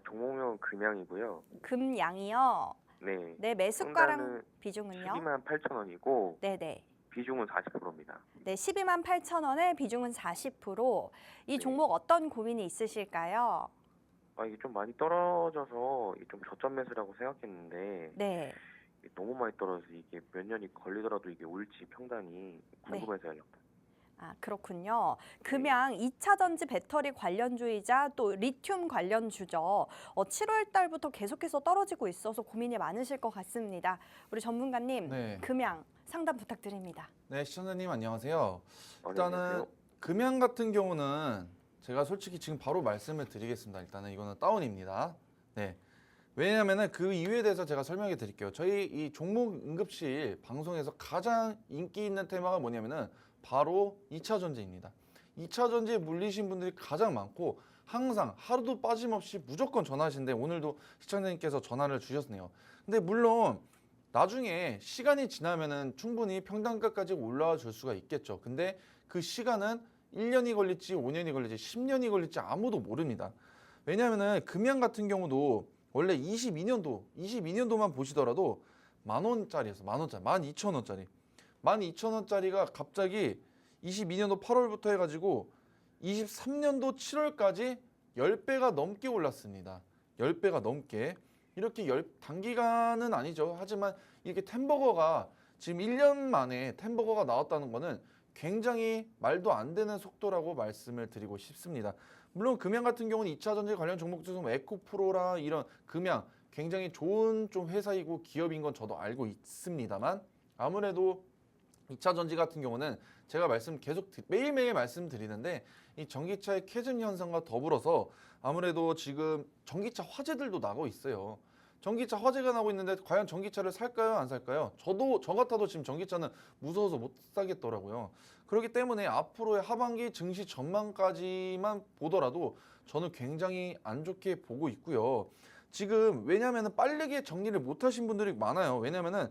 종목명은 금양이고요. 금양이요. 네. 네, 매수가랑 상단은 비중은요? 128,000원이고 네네. 비중은 40%입니다. 네, 12만 8천 원에 비중은 40%. 이 네. 종목 어떤 고민이 있으실까요? 이게 좀 많이 떨어져서 이게 좀 저점 매수라고 생각했는데 네. 이게 너무 많이 떨어져서 이게 몇 년이 걸리더라도 이게 올지 평단이 궁금해서요. 그렇군요. 금양 2차 전지 배터리 관련주이자 또 리튬 관련주죠. 7월 달부터 계속해서 떨어지고 있어서 고민이 많으실 것 같습니다. 우리 전문가님, 네. 금양 상담 부탁드립니다. 네, 시청자님 안녕하세요. 네, 일단은 안녕하세요. 금양 같은 경우는 제가 솔직히 지금 바로 말씀을 드리겠습니다. 일단은 이거는 다운입니다. 네. 왜냐하면은 그 이유에 대해서 제가 설명해 드릴게요. 저희 이 종목 응급실 방송에서 가장 인기 있는 테마가 뭐냐면은 바로 2차 전지입니다. 2차 전지에 물리신 분들이 가장 많고 항상 하루도 빠짐없이 무조건 전화하시는데 오늘도 시청자님께서 전화를 주셨네요. 근데 물론 나중에 시간이 지나면은 충분히 평단가까지 올라와 줄 수가 있겠죠. 근데 그 시간은 1년이 걸릴지 5년이 걸릴지 10년이 걸릴지 아무도 모릅니다. 왜냐하면은 금양 같은 경우도 원래 22년도만 보시더라도 10,000원짜리였어. 10,000원짜리, 12,000원짜리. 12,000원짜리가 갑자기 22년도 8월부터 해가지고 23년도 7월까지 10배가 넘게 올랐습니다. 10배가 넘게. 이렇게 단기간은 아니죠. 하지만 이렇게 템버거가 지금 1년 만에 템버거가 나왔다는 거는 굉장히 말도 안 되는 속도라고 말씀을 드리고 싶습니다. 물론 금양 같은 경우는 2차 전지 관련 종목 중에서 에코프로라 이런 금양 굉장히 좋은 좀 회사이고 기업인 건 저도 알고 있습니다만 아무래도 2차 전지 같은 경우는 제가 계속 매일매일 말씀드리는데 이 전기차의 캐즘 현상과 더불어서 아무래도 지금 전기차 화재들도 나고 있어요. 전기차 화재가 나고 있는데 과연 전기차를 살까요? 안 살까요? 저 같아도 지금 전기차는 무서워서 못 사겠더라고요. 그렇기 때문에 앞으로의 하반기 증시 전망까지만 보더라도 저는 굉장히 안 좋게 보고 있고요. 지금 왜냐면은 빠르게 정리를 못 하신 분들이 많아요. 왜냐면은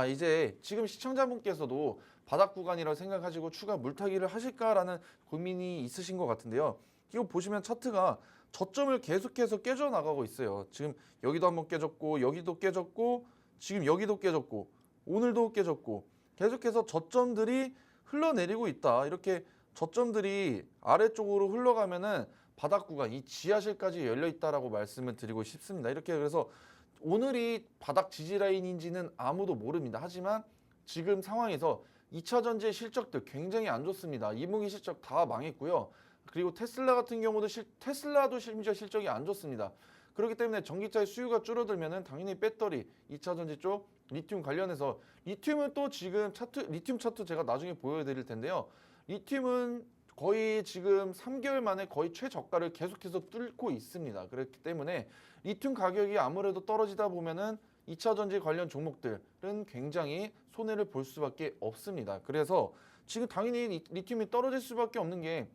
이제 지금 시청자분께서도 바닥 구간이라고 생각하시고 추가 물타기를 하실까라는 고민이 있으신 것 같은데요. 이거 보시면 차트가 저점을 계속해서 깨져 나가고 있어요. 지금 여기도 한번 깨졌고 여기도 깨졌고 지금 여기도 깨졌고 오늘도 깨졌고 계속해서 저점들이 흘러내리고 있다. 이렇게 저점들이 아래쪽으로 흘러가면은 바닥 구간 이 지하실까지 열려 있다라고 말씀을 드리고 싶습니다. 이렇게 그래서 오늘이 바닥 지지 라인인지는 아무도 모릅니다. 하지만 지금 상황에서 2차 전지의 실적들 굉장히 안 좋습니다. 2분기 실적 다 망했고요. 그리고 테슬라 같은 경우도 테슬라도 심지어 실적이 안 좋습니다. 그렇기 때문에 전기차의 수요가 줄어들면은 당연히 배터리, 2차 전지 쪽 리튬 관련해서 리튬은 또 지금 리튬 차트 제가 나중에 보여드릴 텐데요. 리튬은 거의 지금 3개월 만에 거의 최저가를 계속해서 뚫고 있습니다. 그렇기 때문에 리튬 가격이 아무래도 떨어지다 보면은 2차 전지 관련 종목들은 굉장히 손해를 볼 수밖에 없습니다. 그래서 지금 당연히 리튬이 떨어질 수밖에 없는 게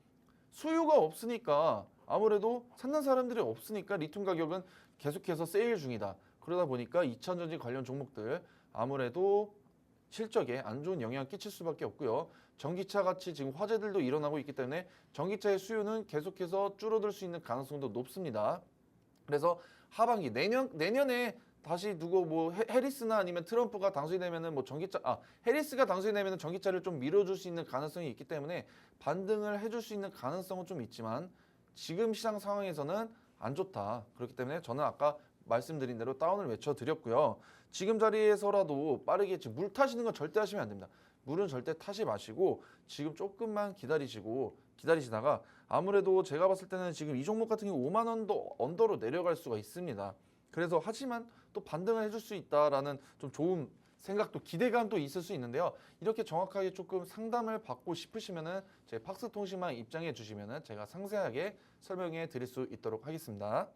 수요가 없으니까 아무래도 찾는 사람들이 없으니까 리튬 가격은 계속해서 세일 중이다. 그러다 보니까 2차 전지 관련 종목들 아무래도 실적에 안 좋은 영향을 끼칠 수밖에 없고요. 전기차 같이 지금 화재들도 일어나고 있기 때문에 전기차의 수요는 계속해서 줄어들 수 있는 가능성도 높습니다. 그래서 하반기 내년에 다시 누구 해리스나 아니면 트럼프가 당선이 되면은 해리스가 당선이 되면은 전기차를 좀 밀어줄 수 있는 가능성이 있기 때문에 반등을 해줄 수 있는 가능성은 좀 있지만 지금 시장 상황에서는 안 좋다. 그렇기 때문에 저는 아까 말씀드린 대로 다운을 외쳐드렸고요. 지금 자리에서라도 빠르게 지금 물 타시는 건 절대 하시면 안 됩니다. 물은 절대 타지 마시고 지금 조금만 기다리시다가 아무래도 제가 봤을 때는 지금 이 종목 같은 경우 5만 원도 언더로 내려갈 수가 있습니다. 그래서 하지만 또 반등을 해줄 수 있다라는 좀 좋은 생각도 기대감도 있을 수 있는데요. 이렇게 정확하게 조금 상담을 받고 싶으시면은 제 팍스통신망 입장해 주시면은 제가 상세하게 설명해 드릴 수 있도록 하겠습니다.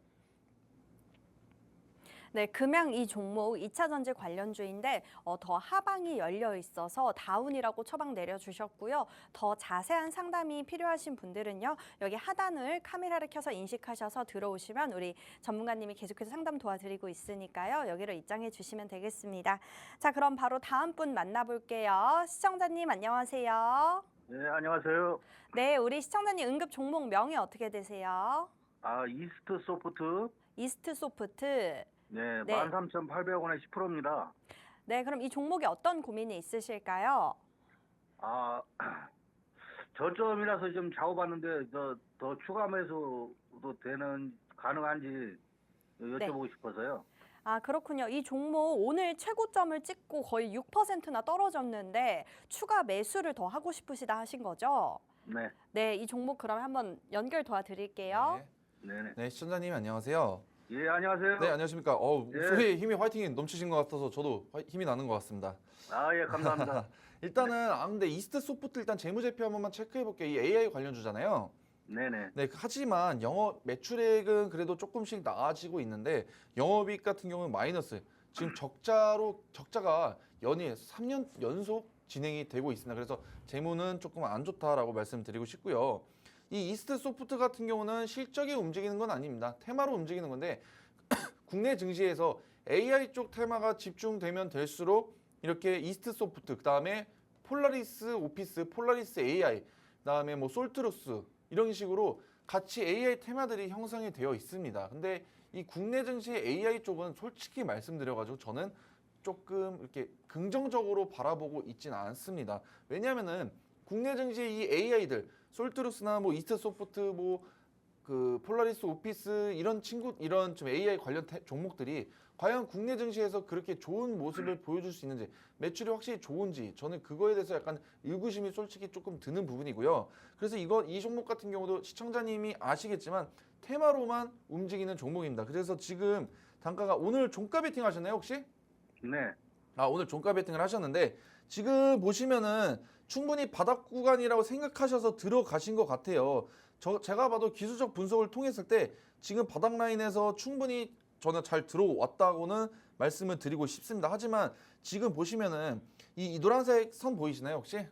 네, 금양 이 종목 2차 전지 관련주인데 더 하방이 열려 있어서 다운이라고 처방 내려주셨고요. 더 자세한 상담이 필요하신 분들은요. 여기 하단을 카메라를 켜서 인식하셔서 들어오시면 우리 전문가님이 계속해서 상담 도와드리고 있으니까요. 여기로 입장해 주시면 되겠습니다. 자, 그럼 바로 다음 분 만나볼게요. 시청자님 안녕하세요. 네, 안녕하세요. 네, 우리 시청자님 응급 종목 명이 어떻게 되세요? 이스트 소프트. 이스트 소프트. 네, 네. 13,800원에 10%입니다. 네, 그럼 이 종목에 어떤 고민이 있으실까요? 저점이라서 좀 좌우봤는데, 더 추가 매수도 가능한지 여쭤보고 싶어서요. 그렇군요. 이 종목 오늘 최고점을 찍고 거의 6%나 떨어졌는데 추가 매수를 더 하고 싶으시다 하신 거죠? 네, 네, 이 종목 그럼 한번 연결 도와드릴게요. 네. 네네. 네, 시청자님 안녕하세요. 예, 안녕하세요. 네, 안녕하십니까. 예. 소리에 힘이 화이팅이 넘치신 것 같아서 저도 힘이 나는 것 같습니다. 예, 감사합니다. 일단은 근데 이스트 소프트 일단 재무제표 한 번만 체크해 볼게요. 이 AI 관련주잖아요. 네네. 네, 하지만 영업 매출액은 그래도 조금씩 나아지고 있는데 영업이익 같은 경우는 마이너스. 지금 적자가 연이에 3년 연속 진행이 되고 있습니다. 그래서 재무는 조금 안 좋다라고 말씀드리고 싶고요. 이 이스트 소프트 같은 경우는 실적이 움직이는 건 아닙니다. 테마로 움직이는 건데 국내 증시에서 AI 쪽 테마가 집중되면 될수록 이렇게 이스트 소프트, 그다음에 폴라리스 오피스, 폴라리스 AI, 그다음에 뭐 솔트루스 이런 식으로 같이 AI 테마들이 형성이 되어 있습니다. 근데 이 국내 증시의 AI 쪽은 솔직히 말씀드려가지고 저는 조금 이렇게 긍정적으로 바라보고 있지는 않습니다. 왜냐하면은 국내 증시의 이 AI들, 솔트루스나 뭐 이스트 소프트, 뭐 그 폴라리스 오피스 이런 좀 AI 관련 종목들이 과연 국내 증시에서 그렇게 좋은 모습을 보여줄 수 있는지, 매출이 확실히 좋은지, 저는 그거에 대해서 약간 의구심이 솔직히 조금 드는 부분이고요. 그래서 이 종목 같은 경우도 시청자님이 아시겠지만 테마로만 움직이는 종목입니다. 그래서 지금 단가가 오늘 종가 베팅 하셨나요 혹시? 네. 오늘 종가 베팅을 하셨는데 지금 보시면은 충분히 바닥 구간이라고 생각하셔서 들어가신 것 같아요. 제가 봐도 기술적 분석을 통했을 때 지금 바닥 라인에서 충분히 저는 잘 들어왔다고는 말씀을 드리고 싶습니다. 하지만 지금 보시면은 이 노란색 선 보이시나요 혹시?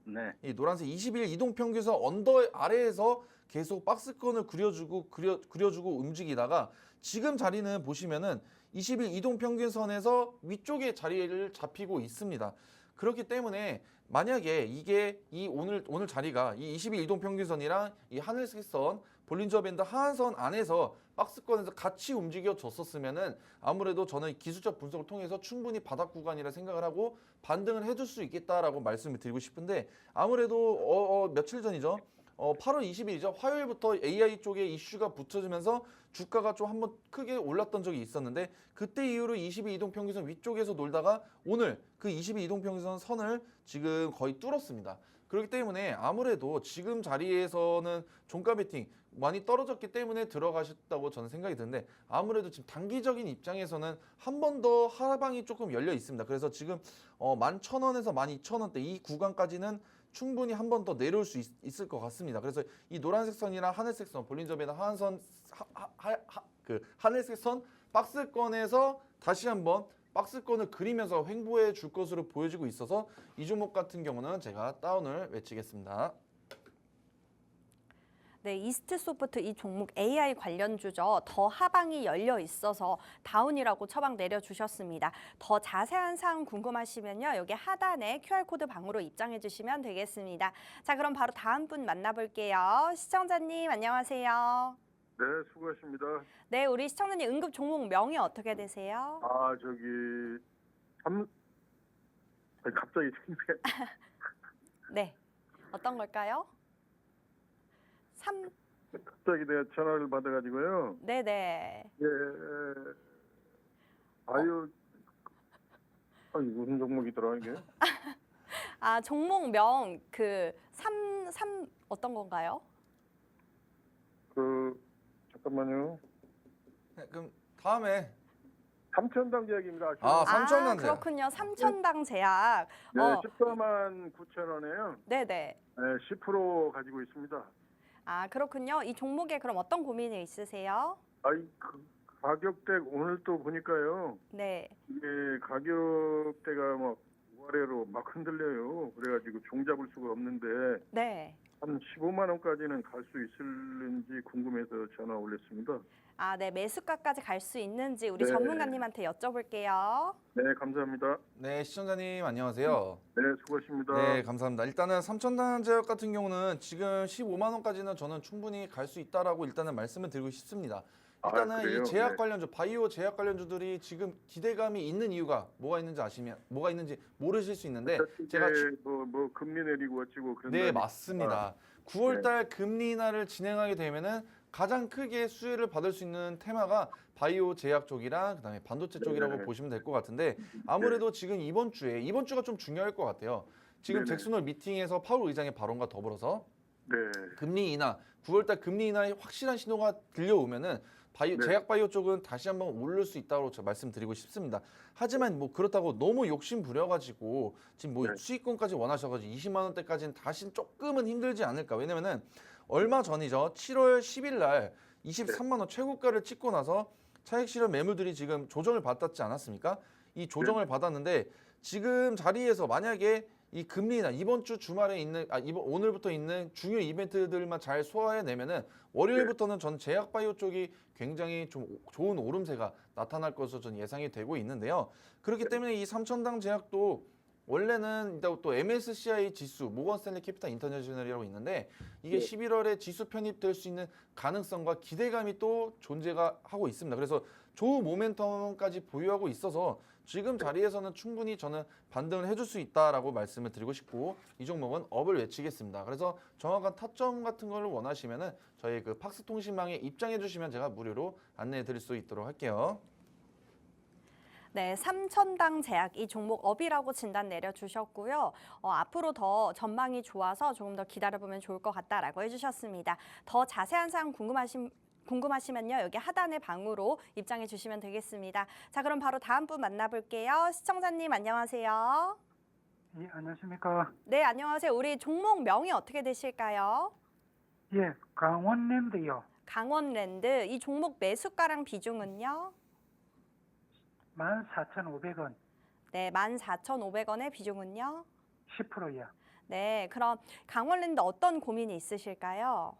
네. 이 노란색 20일 이동평균선 언더 아래에서 계속 박스권을 그려주고 움직이다가 지금 자리는 보시면은 20일 이동평균선에서 위쪽에 자리를 잡히고 있습니다. 그렇기 때문에 만약에 이게 오늘 자리가 이 20일 이동평균선이랑 이 하늘색 선 볼린저 밴드 하한선 안에서 박스권에서 같이 움직여줬었으면은 아무래도 저는 기술적 분석을 통해서 충분히 바닥 구간이라 생각을 하고 반등을 해줄 수 있겠다라고 말씀을 드리고 싶은데 아무래도 며칠 전이죠. 8월 20일이죠. 화요일부터 AI 쪽에 이슈가 붙여지면서 주가가 좀 한번 크게 올랐던 적이 있었는데 그때 이후로 22 이동평균선 위쪽에서 놀다가 오늘 그 22 이동평균선 선을 지금 거의 뚫었습니다. 그렇기 때문에 아무래도 지금 자리에서는 종가 베팅 많이 떨어졌기 때문에 들어가셨다고 저는 생각이 드는데 아무래도 지금 단기적인 입장에서는 한 번 더 하방이 조금 열려 있습니다. 그래서 지금 11,000원에서 12,000원대 이 구간까지는 충분히 한 번 더 내려올 수 있을 것 같습니다. 그래서 이 노란색 선이랑 하늘색 선, 볼린저 밴드 하한선, 그 하늘색 선 박스권에서 다시 한번 박스권을 그리면서 횡보해 줄 것으로 보여지고 있어서 이 종목 같은 경우는 제가 다운을 외치겠습니다. 네, 이스트 소프트 이 종목 AI 관련주죠. 더 하방이 열려 있어서 다운이라고 처방 내려주셨습니다. 더 자세한 사항 궁금하시면요. 여기 하단에 QR코드 방으로 입장해 주시면 되겠습니다. 자, 그럼 바로 다음 분 만나볼게요. 시청자님 안녕하세요. 네, 수고하십니다. 네, 우리 시청자님 응급 종목 명이 어떻게 되세요? 갑자기 생각이 네, 어떤 걸까요? 갑자기 내가 전화를 받아가지고요. 네네. 예, 무슨 종목이더라 이게? 종목명 어떤 건가요? 잠깐만요. 네, 그럼 다음에 삼천당 제약입니다. 삼천당 제약. 그렇군요. 삼천당 제약. 네, 14만 9천 원에요. 네네. 네, 10% 가지고 있습니다. 그렇군요. 이 종목에 그럼 어떤 고민이 있으세요? 가격대 오늘 또 보니까요. 네. 이게 가격대가 막 아래로 막 흔들려요. 그래가지고 종잡을 수가 없는데 네. 한 15만 원까지는 갈 수 있을는지 궁금해서 전화 올렸습니다. 아, 네. 매수가까지 갈 수 있는지 우리 네. 전문가님한테 여쭤볼게요. 네, 감사합니다. 네, 시청자님 안녕하세요. 네, 수고하십니다. 네, 감사합니다. 일단은 삼천당 제약 같은 경우는 지금 15만 원까지는 저는 충분히 갈 수 있다라고 일단은 말씀을 드리고 싶습니다. 일단은 그래요? 이 제약 네. 관련주, 바이오 제약 관련주들이 지금 기대감이 있는 이유가 뭐가 있는지 모르실 수 있는데 제가 뭐 금리 내리고 어찌고 그런 네, 맞습니다. 9월 네. 달 금리 인하를 진행하게 되면은 가장 크게 수혜를 받을 수 있는 테마가 바이오 제약 쪽이랑 그다음에 반도체 쪽이라고 네. 보시면 될 것 같은데 아무래도 지금 이번 주가 좀 중요할 것 같아요. 지금 네네. 잭슨홀 미팅에서 파월 의장의 발언과 더불어서 네. 금리 인하, 9월 달 금리 인하의 확실한 신호가 들려오면은 네. 제약 바이오 쪽은 다시 한번 오를 수 있다고 제가 말씀드리고 싶습니다. 하지만 뭐 그렇다고 너무 욕심 부려가지고 지금 뭐 네. 수익권까지 원하셔가지고 20만 원대까지는 다시 조금은 힘들지 않을까. 왜냐면은 얼마 전이죠. 7월 10일 날 23만 원 최고가를 찍고 나서 차익 실현 매물들이 지금 조정을 받았지 않았습니까? 이 조정을 받았는데 지금 자리에서 만약에 이 금리 인하 이번 주 주말에 있는 오늘부터 있는 중요 이벤트들만 잘 소화해내면은 월요일부터는 전 제약 바이오 쪽이 굉장히 좀 좋은 오름세가 나타날 것으로 저는 예상이 되고 있는데요. 그렇기 때문에 이 삼천당 제약도 원래는 또 MSCI 지수, 모건 스탠리 캐피탈 인터내셔널이라고 있는데 이게 11월에 지수 편입될 수 있는 가능성과 기대감이 또 존재가 하고 있습니다. 그래서 좋은 모멘텀까지 보유하고 있어서 지금 자리에서는 충분히 저는 반등을 해줄 수 있다라고 말씀을 드리고 싶고 이 종목은 업을 외치겠습니다. 그래서 정확한 타점 같은 걸 원하시면은 저희 그 팍스통신망에 입장해 주시면 제가 무료로 안내해 드릴 수 있도록 할게요. 네, 삼천당 제약 이 종목 업이라고 진단 내려주셨고요. 앞으로 더 전망이 좋아서 조금 더 기다려보면 좋을 것 같다라고 해주셨습니다. 더 자세한 사항 궁금하시면요. 여기 하단의 방으로 입장해 주시면 되겠습니다. 자, 그럼 바로 다음 분 만나볼게요. 시청자님 안녕하세요. 예, 안녕하십니까. 네, 안녕하세요. 우리 종목 명이 어떻게 되실까요? 예, 강원랜드요. 강원랜드. 이 종목 매수가랑 비중은요? 14,500원, 네, 14,500원의 비중은요? 10%요. 네, 그럼 강원랜드 어떤 고민이 있으실까요?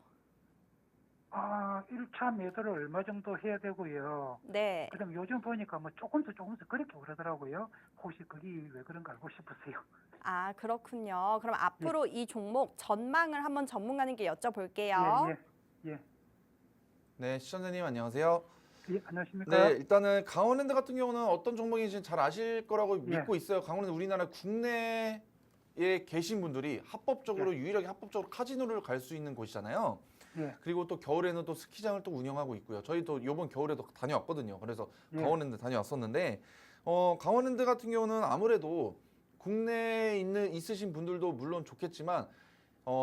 1차 매도를 얼마 정도 해야 되고요. 네. 그다음 요즘 보니까 뭐 조금씩 그렇게 그러더라고요. 혹시 그게 왜 그런가 알고 싶으세요? 아, 그렇군요. 그럼 앞으로 이 종목 전망을 한번 전문가님께 여쭤볼게요. 예. 네, 시청자님 안녕하세요. 예, 안녕하십니까? 네, 일단은 강원랜드 같은 경우는 어떤 종목인지 잘 아실 거라고 예. 믿고 있어요. 강원랜드 우리나라 국내에 계신 분들이 합법적으로 유일하게 합법적으로 카지노를 갈 수 있는 곳이잖아요. 예. 그리고 또 겨울에는 또 스키장을 또 운영하고 있고요. 저희도 이번 겨울에도 다녀왔거든요. 그래서 예. 강원랜드 다녀왔었는데 강원랜드 같은 경우는 아무래도 국내에 있으신 분들도 물론 좋겠지만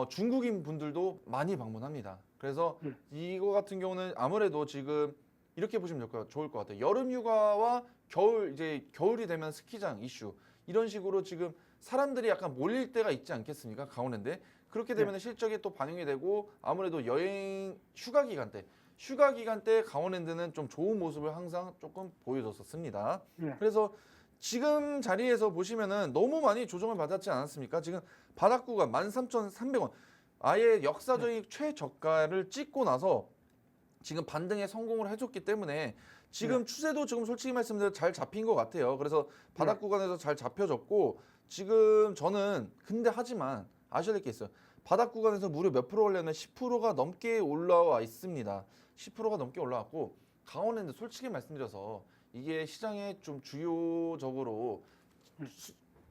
중국인 분들도 많이 방문합니다. 그래서 예. 이거 같은 경우는 아무래도 지금 이렇게 보시면 좋을 것 같아요. 여름 휴가와 겨울이 되면 스키장 이슈 이런 식으로 지금 사람들이 약간 몰릴 때가 있지 않겠습니까? 강원랜드에. 그렇게 되면 실적이 또 반영이 되고 아무래도 휴가 기간 때 강원랜드는 좀 좋은 모습을 항상 조금 보여줬었습니다. 예. 그래서 지금 자리에서 보시면은 너무 많이 조정을 받았지 않았습니까? 지금 바닥 구간 13,300원 아예 역사적인 최저가를 찍고 나서 지금 반등에 성공을 해줬기 때문에 지금 추세도 지금 솔직히 말씀드려 잘 잡힌 것 같아요. 그래서 바닥 구간에서 잘 잡혀졌고 지금 저는 하지만 아셔야 될 게 있어요. 바닥 구간에서 무려 몇 프로 올려면 10%가 넘게 올라와 있습니다. 10%가 넘게 올라왔고 강원랜드 솔직히 말씀드려서 이게 시장에 좀 주요적으로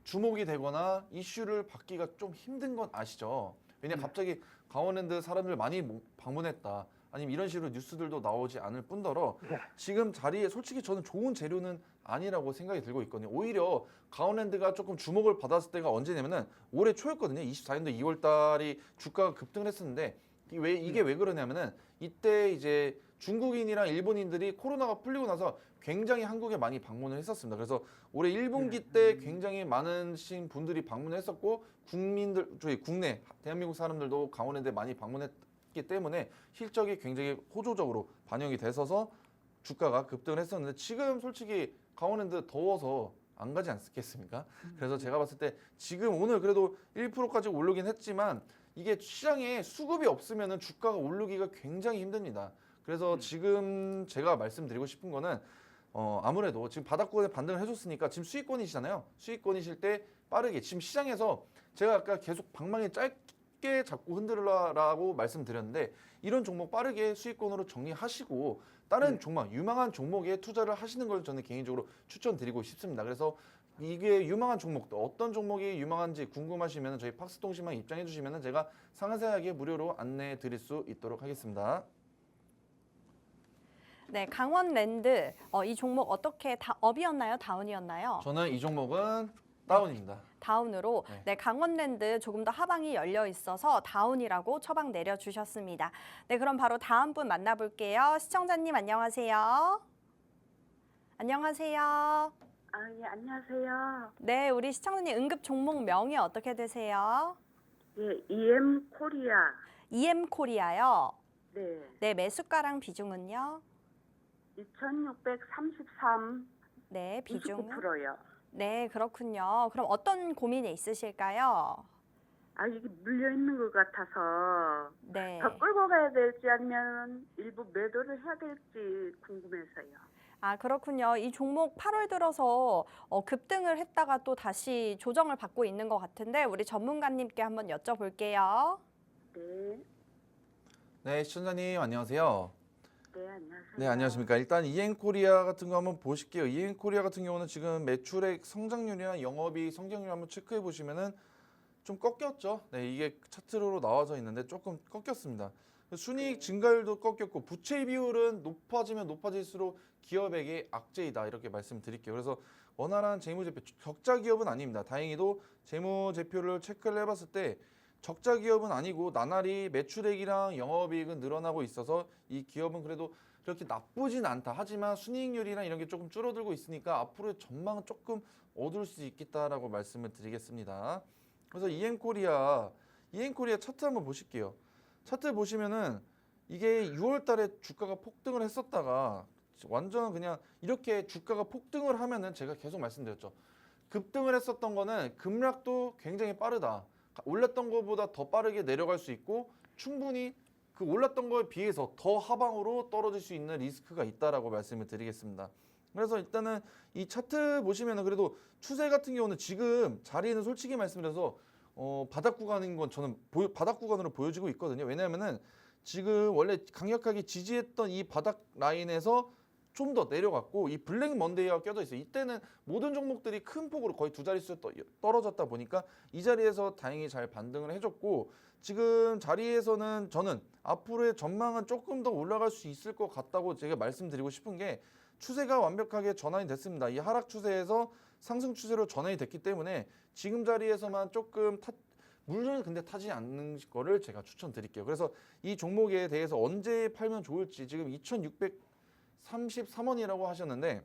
주목이 되거나 이슈를 받기가 좀 힘든 건 아시죠? 왜냐면 갑자기 강원랜드 사람들 많이 방문했다. 아니면 이런 식으로 뉴스들도 나오지 않을 뿐더러 지금 자리에 솔직히 저는 좋은 재료는 아니라고 생각이 들고 있거든요. 오히려 강원랜드가 조금 주목을 받았을 때가 언제냐면은 올해 초였거든요. 24년도 2월 달이 주가가 급등을 했었는데 이게 왜 그러냐면은 이때 이제 중국인이랑 일본인들이 코로나가 풀리고 나서 굉장히 한국에 많이 방문을 했었습니다. 그래서 올해 1분기 때 굉장히 많으신 분들이 방문을 했었고 저희 국내 대한민국 사람들도 강원랜드에 많이 방문했기 때문에 실적이 굉장히 호조적으로 반영이 돼서서 주가가 급등을 했었는데 지금 솔직히 강원랜드 더워서 안 가지 않겠습니까? 그래서 제가 봤을 때 지금 오늘 그래도 1%까지 오르긴 했지만 이게 시장에 수급이 없으면 주가가 오르기가 굉장히 힘듭니다. 그래서 지금 제가 말씀드리고 싶은 거는 아무래도 지금 바닥권에 반등을 해줬으니까 지금 수익권이시잖아요. 수익권이실 때 빠르게 지금 시장에서 제가 아까 계속 방망이 짧게 잡고 흔들라라고 말씀드렸는데 이런 종목 빠르게 수익권으로 정리하시고 다른 종목, 유망한 종목에 투자를 하시는 걸 저는 개인적으로 추천드리고 싶습니다. 그래서 이게 유망한 종목도 어떤 종목이 유망한지 궁금하시면 저희 팍스통신망 입장해 주시면 제가 상세하게 무료로 안내해 드릴 수 있도록 하겠습니다. 네, 강원랜드 이 종목 어떻게 업이었나요? 다운이었나요? 저는 이 종목은 다운입니다. 다운으로 네. 네, 강원랜드 조금 더 하방이 열려 있어서 다운이라고 처방 내려주셨습니다. 네, 그럼 바로 다음 분 만나볼게요. 시청자님 안녕하세요. 안녕하세요. 예, 안녕하세요. 네, 우리 시청자님 응급 종목 명이 어떻게 되세요? 예, EM 코리아. EM 코리아요. 네. 네, 매수가랑 비중은요? 2633. 네, 비중은? 29%요. 네, 그렇군요. 그럼 어떤 고민이 있으실까요? 이게 물려있는 것 같아서 네. 더 끌고 가야 될지 아니면 일부 매도를 해야 될지 궁금해서요. 아, 그렇군요. 이 종목 8월 들어서 급등을 했다가 또 다시 조정을 받고 있는 것 같은데 우리 전문가님께 한번 여쭤볼게요. 네. 네, 시청자님 안녕하세요. 네, 안녕하세요. 네, 안녕하십니까. 일단 이엔코리아 같은 거 한번 보실게요. 이엔코리아 같은 경우는 지금 매출액 성장률이나 영업이익 성장률 한번 체크해 보시면은 좀 꺾였죠. 네, 이게 차트로 나와져 있는데 조금 꺾였습니다. 순이익 증가율도 꺾였고 부채 비율은 높아지면 높아질수록 기업에게 악재이다 이렇게 말씀드릴게요. 그래서 원활한 재무제표 적자 기업은 아닙니다. 다행히도 재무제표를 체크를 해봤을 때 적자 기업은 아니고 나날이 매출액이랑 영업이익은 늘어나고 있어서 이 기업은 그래도 그렇게 나쁘진 않다. 하지만 순이익률이나 이런 게 조금 줄어들고 있으니까 앞으로의 전망은 조금 어두울 수 있겠다라고 말씀을 드리겠습니다. 그래서 이엔코리아 차트 한번 보실게요. 차트 보시면은 이게 6월 달에 주가가 폭등을 했었다가 완전 그냥 이렇게 주가가 폭등을 하면은 제가 계속 말씀드렸죠. 급등을 했었던 거는 급락도 굉장히 빠르다. 올랐던 것보다 더 빠르게 내려갈 수 있고 충분히 그 올랐던 거에 비해서 더 하방으로 떨어질 수 있는 리스크가 있다라고 말씀을 드리겠습니다. 그래서 일단은 이 차트 보시면은 그래도 추세 같은 경우는 지금 자리는 솔직히 말씀드려서 바닥 구간인 건 저는 바닥 구간으로 보여지고 있거든요. 왜냐하면은 지금 원래 강력하게 지지했던 이 바닥 라인에서 좀 더 내려갔고 이 블랙 먼데이가 껴져 있어요. 이때는 모든 종목들이 큰 폭으로 거의 두 자릿수 떨어졌다 보니까 이 자리에서 다행히 잘 반등을 해줬고 지금 자리에서는 저는 앞으로의 전망은 조금 더 올라갈 수 있을 것 같다고 제가 말씀드리고 싶은 게 추세가 완벽하게 전환이 됐습니다. 이 하락 추세에서 상승 추세로 전환이 됐기 때문에 지금 자리에서만 조금 물론 근데 타지 않는 거를 제가 추천드릴게요. 그래서 이 종목에 대해서 언제 팔면 좋을지 지금 2633원이라고 하셨는데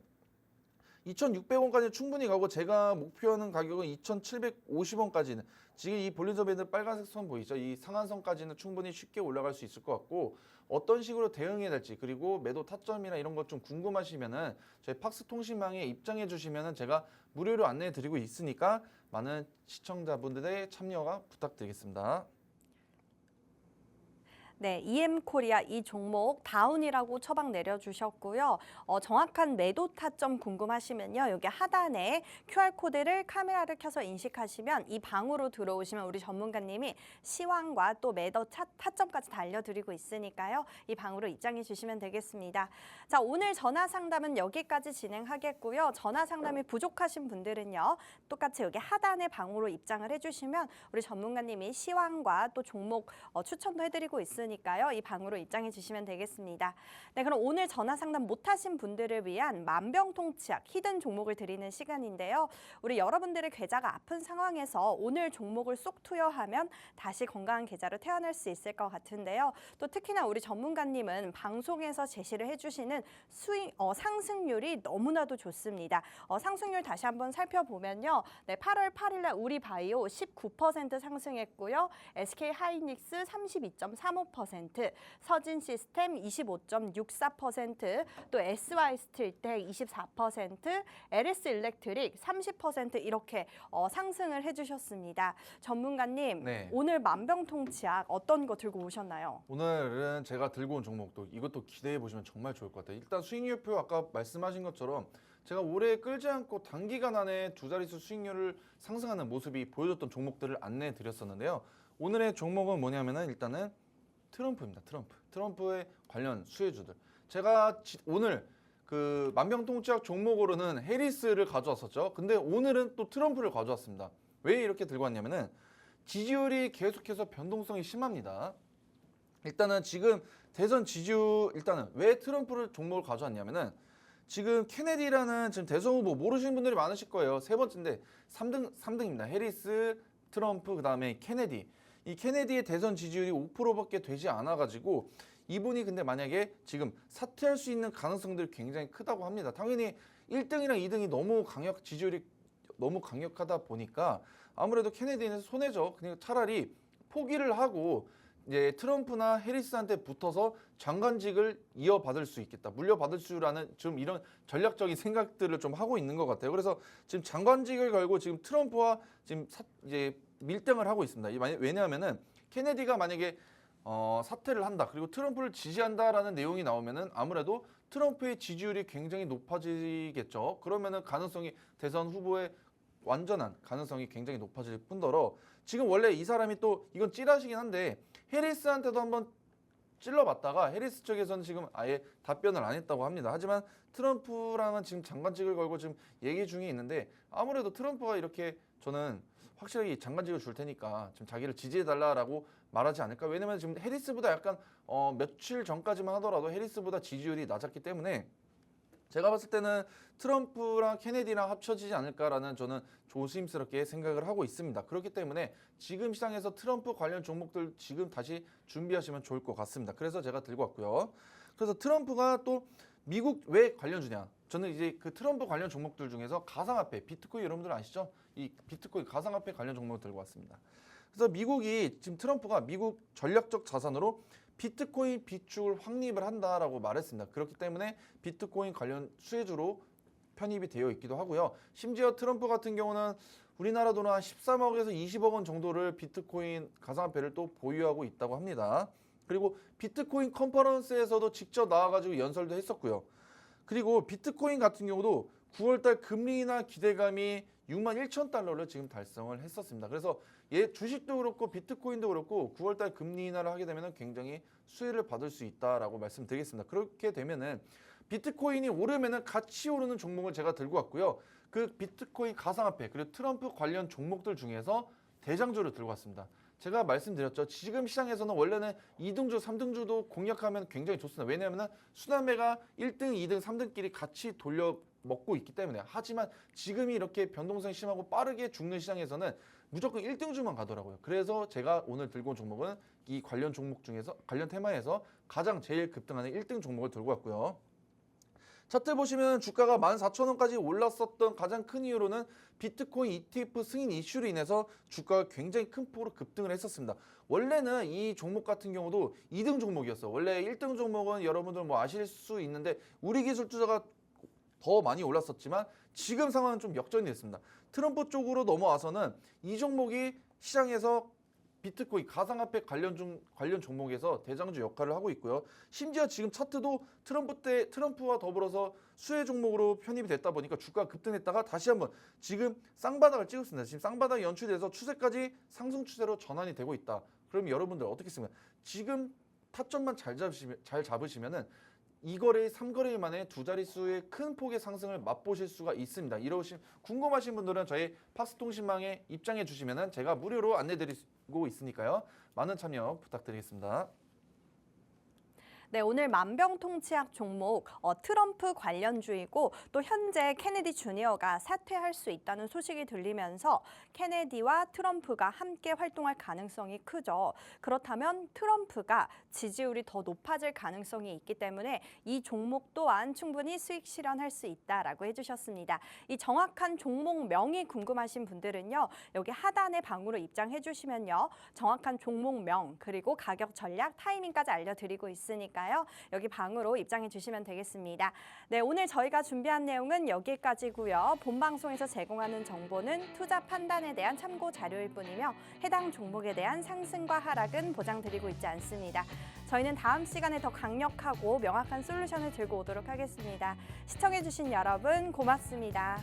2600원까지 충분히 가고 제가 목표하는 가격은 2750원까지는 지금 이 볼린저 밴드 빨간색 선 보이죠? 이 상한선까지는 충분히 쉽게 올라갈 수 있을 것 같고 어떤 식으로 대응해야 될지 그리고 매도 타점이나 이런 것 좀 궁금하시면은 저희 팍스 통신망에 입장해 주시면은 제가 무료로 안내해 드리고 있으니까 많은 시청자분들의 참여가 부탁드리겠습니다. 네, EM 코리아 이 종목 다운이라고 처방 내려주셨고요. 정확한 매도 타점 궁금하시면요. 여기 하단에 QR코드를 카메라를 켜서 인식하시면 이 방으로 들어오시면 우리 전문가님이 시황과 또 매도 타점까지 다 알려드리고 있으니까요. 이 방으로 입장해 주시면 되겠습니다. 자, 오늘 전화 상담은 여기까지 진행하겠고요. 전화 상담이 부족하신 분들은요. 똑같이 여기 하단의 방으로 입장을 해주시면 우리 전문가님이 시황과 또 종목 추천도 해드리고 있으니까요. 이 방으로 입장해 주시면 되겠습니다. 네, 그럼 오늘 전화 상담 못하신 분들을 위한 만병통치약 히든 종목을 드리는 시간인데요. 우리 여러분들의 계좌가 아픈 상황에서 오늘 종목을 쏙 투여하면 다시 건강한 계좌로 태어날 수 있을 것 같은데요. 또 특히나 우리 전문가님은 방송에서 제시를 해주시는 상승률이 너무나도 좋습니다. 상승률 다시 한번 살펴보면요. 네, 8월 8일날 우리바이오 19% 상승했고요. SK하이닉스 32.35% 25%, 서진 시스템 25.64%, 또 SY 스틸텍 24%, LS 일렉트릭 30% 이렇게 상승을 해주셨습니다. 전문가님, 네. 오늘 만병통치약 어떤 거 들고 오셨나요? 오늘은 제가 들고 온 종목도 이것도 기대해 보시면 정말 좋을 것 같아요. 일단 수익률표 아까 말씀하신 것처럼 제가 올해 끌지 않고 단기간 안에 두 자릿수 수익률을 상승하는 모습이 보여줬던 종목들을 안내해 드렸었는데요. 오늘의 종목은 뭐냐면은 일단은 트럼프입니다. 트럼프의 관련 수혜주들. 제가 오늘 그 만병통치약 종목으로는 해리스를 가져왔었죠. 근데 오늘은 또 트럼프를 가져왔습니다. 왜 이렇게 들고 왔냐면은 지지율이 계속해서 변동성이 심합니다. 일단은 지금 대선 지지율 일단은 왜 트럼프를 종목을 가져왔냐면은 지금 케네디라는 지금 대선 후보 모르시는 분들이 많으실 거예요. 세 번째인데 3등입니다. 해리스, 트럼프, 그다음에 케네디. 이 케네디의 대선 지지율이 5%밖에 되지 않아 가지고 이분이 근데 만약에 지금 사퇴할 수 있는 가능성들이 굉장히 크다고 합니다. 당연히 1등이랑 2등이 너무 지지율이 너무 강력하다 보니까 아무래도 케네디는 손해죠. 그냥 차라리 포기를 하고 이제 트럼프나 해리스한테 붙어서 장관직을 이어받을 수 있겠다, 물려받을 수라는 좀 이런 전략적인 생각들을 좀 하고 있는 것 같아요. 그래서 지금 장관직을 걸고 지금 트럼프와 지금 이제 밀당을 하고 있습니다. 왜냐하면은 케네디가 만약에 사퇴를 한다, 그리고 트럼프를 지지한다라는 내용이 나오면은 아무래도 트럼프의 지지율이 굉장히 높아지겠죠. 그러면은 가능성이 대선 후보의 완전한 가능성이 굉장히 높아질 뿐더러 지금 원래 이 사람이 또 이건 찌라시긴 한데 해리스한테도 한번 찔러봤다가 해리스 쪽에서는 지금 아예 답변을 안 했다고 합니다. 하지만 트럼프랑은 지금 장관직을 걸고 지금 얘기 중에 있는데 아무래도 트럼프가 이렇게 저는 확실하게 장관직을 줄 테니까 지금 자기를 지지해달라라고 말하지 않을까. 왜냐면 지금 해리스보다 약간 며칠 전까지만 하더라도 해리스보다 지지율이 낮았기 때문에 제가 봤을 때는 트럼프랑 케네디랑 합쳐지지 않을까라는 저는 조심스럽게 생각을 하고 있습니다. 그렇기 때문에 지금 시장에서 트럼프 관련 종목들 지금 다시 준비하시면 좋을 것 같습니다. 그래서 제가 들고 왔고요. 그래서 트럼프가 또 미국 왜 관련주냐? 저는 이제 그 트럼프 관련 종목들 중에서 가상화폐, 비트코인 여러분들 아시죠? 이 비트코인 가상화폐 관련 종목을 들고 왔습니다. 그래서 미국이 지금 트럼프가 미국 전략적 자산으로 비트코인 비축을 확립을 한다라고 말했습니다. 그렇기 때문에 비트코인 관련 수혜주로 편입이 되어 있기도 하고요. 심지어 트럼프 같은 경우는 우리나라 돈으로 한 13억에서 20억 원 정도를 비트코인 가상화폐를 또 보유하고 있다고 합니다. 그리고 비트코인 컨퍼런스에서도 직접 나와가지고 연설도 했었고요. 그리고 비트코인 같은 경우도 9월달 금리 인하 기대감이 61,000달러를 지금 달성을 했었습니다. 그래서 주식도 그렇고 비트코인도 그렇고 9월달 금리 인하를 하게 되면 굉장히 수혜를 받을 수 있다라고 말씀드리겠습니다. 그렇게 되면은 비트코인이 오르면은 같이 오르는 종목을 제가 들고 왔고요. 그 비트코인 가상화폐 그리고 트럼프 관련 종목들 중에서 대장주를 들고 왔습니다. 제가 말씀드렸죠. 지금 시장에서는 원래는 2등주, 3등주도 공략하면 굉장히 좋습니다. 왜냐하면 순환매가 1등, 2등, 3등끼리 같이 돌려 먹고 있기 때문에. 하지만 지금이 이렇게 변동성이 심하고 빠르게 죽는 시장에서는 무조건 1등주만 가더라고요. 그래서 제가 오늘 들고 온 종목은 이 관련 종목 중에서 관련 테마에서 가장 제일 급등하는 1등 종목을 들고 왔고요. 차트 보시면 주가가 14,000원까지 올랐었던 가장 큰 이유로는 비트코인 ETF 승인 이슈로 인해서 주가가 굉장히 큰 폭으로 급등을 했었습니다. 원래는 이 종목 같은 경우도 2등 종목이었어요. 원래 1등 종목은 여러분들 뭐 아실 수 있는데 우리기술투자가 더 많이 올랐었지만 지금 상황은 좀 역전이 됐습니다. 트럼프 쪽으로 넘어와서는 이 종목이 시장에서 비트코인 가상화폐 관련 종목에서 대장주 역할을 하고 있고요. 심지어 지금 차트도 트럼프와 더불어서 수혜 종목으로 편입이 됐다 보니까 주가가 급등했다가 다시 한번 지금 쌍바닥을 찍었습니다. 지금 쌍바닥이 연출돼서 추세까지 상승 추세로 전환이 되고 있다. 그럼 여러분들 어떻게 씁니까? 지금 타점만 잘 잡으시면은 2거래, 3거래일 만에 두 자릿수의 큰 폭의 상승을 맛보실 수가 있습니다. 궁금하신 분들은 저희 팍스통신망에 입장해 주시면은 제가 무료로 안내드리고 있으니까요. 많은 참여 부탁드리겠습니다. 네, 오늘 만병통치약 종목 트럼프 관련주이고 또 현재 케네디 주니어가 사퇴할 수 있다는 소식이 들리면서 케네디와 트럼프가 함께 활동할 가능성이 크죠. 그렇다면 트럼프가 지지율이 더 높아질 가능성이 있기 때문에 이 종목 또한 충분히 수익 실현할 수 있다라고 해주셨습니다. 이 정확한 종목명이 궁금하신 분들은요. 여기 하단의 방으로 입장해 주시면요. 정확한 종목명 그리고 가격 전략 타이밍까지 알려드리고 있으니까요. 여기 방으로 입장해 주시면 되겠습니다. 네, 오늘 저희가 준비한 내용은 여기까지고요. 본 방송에서 제공하는 정보는 투자 판단에 대한 참고 자료일 뿐이며 해당 종목에 대한 상승과 하락은 보장드리고 있지 않습니다. 저희는 다음 시간에 더 강력하고 명확한 솔루션을 들고 오도록 하겠습니다. 시청해 주신 여러분 고맙습니다.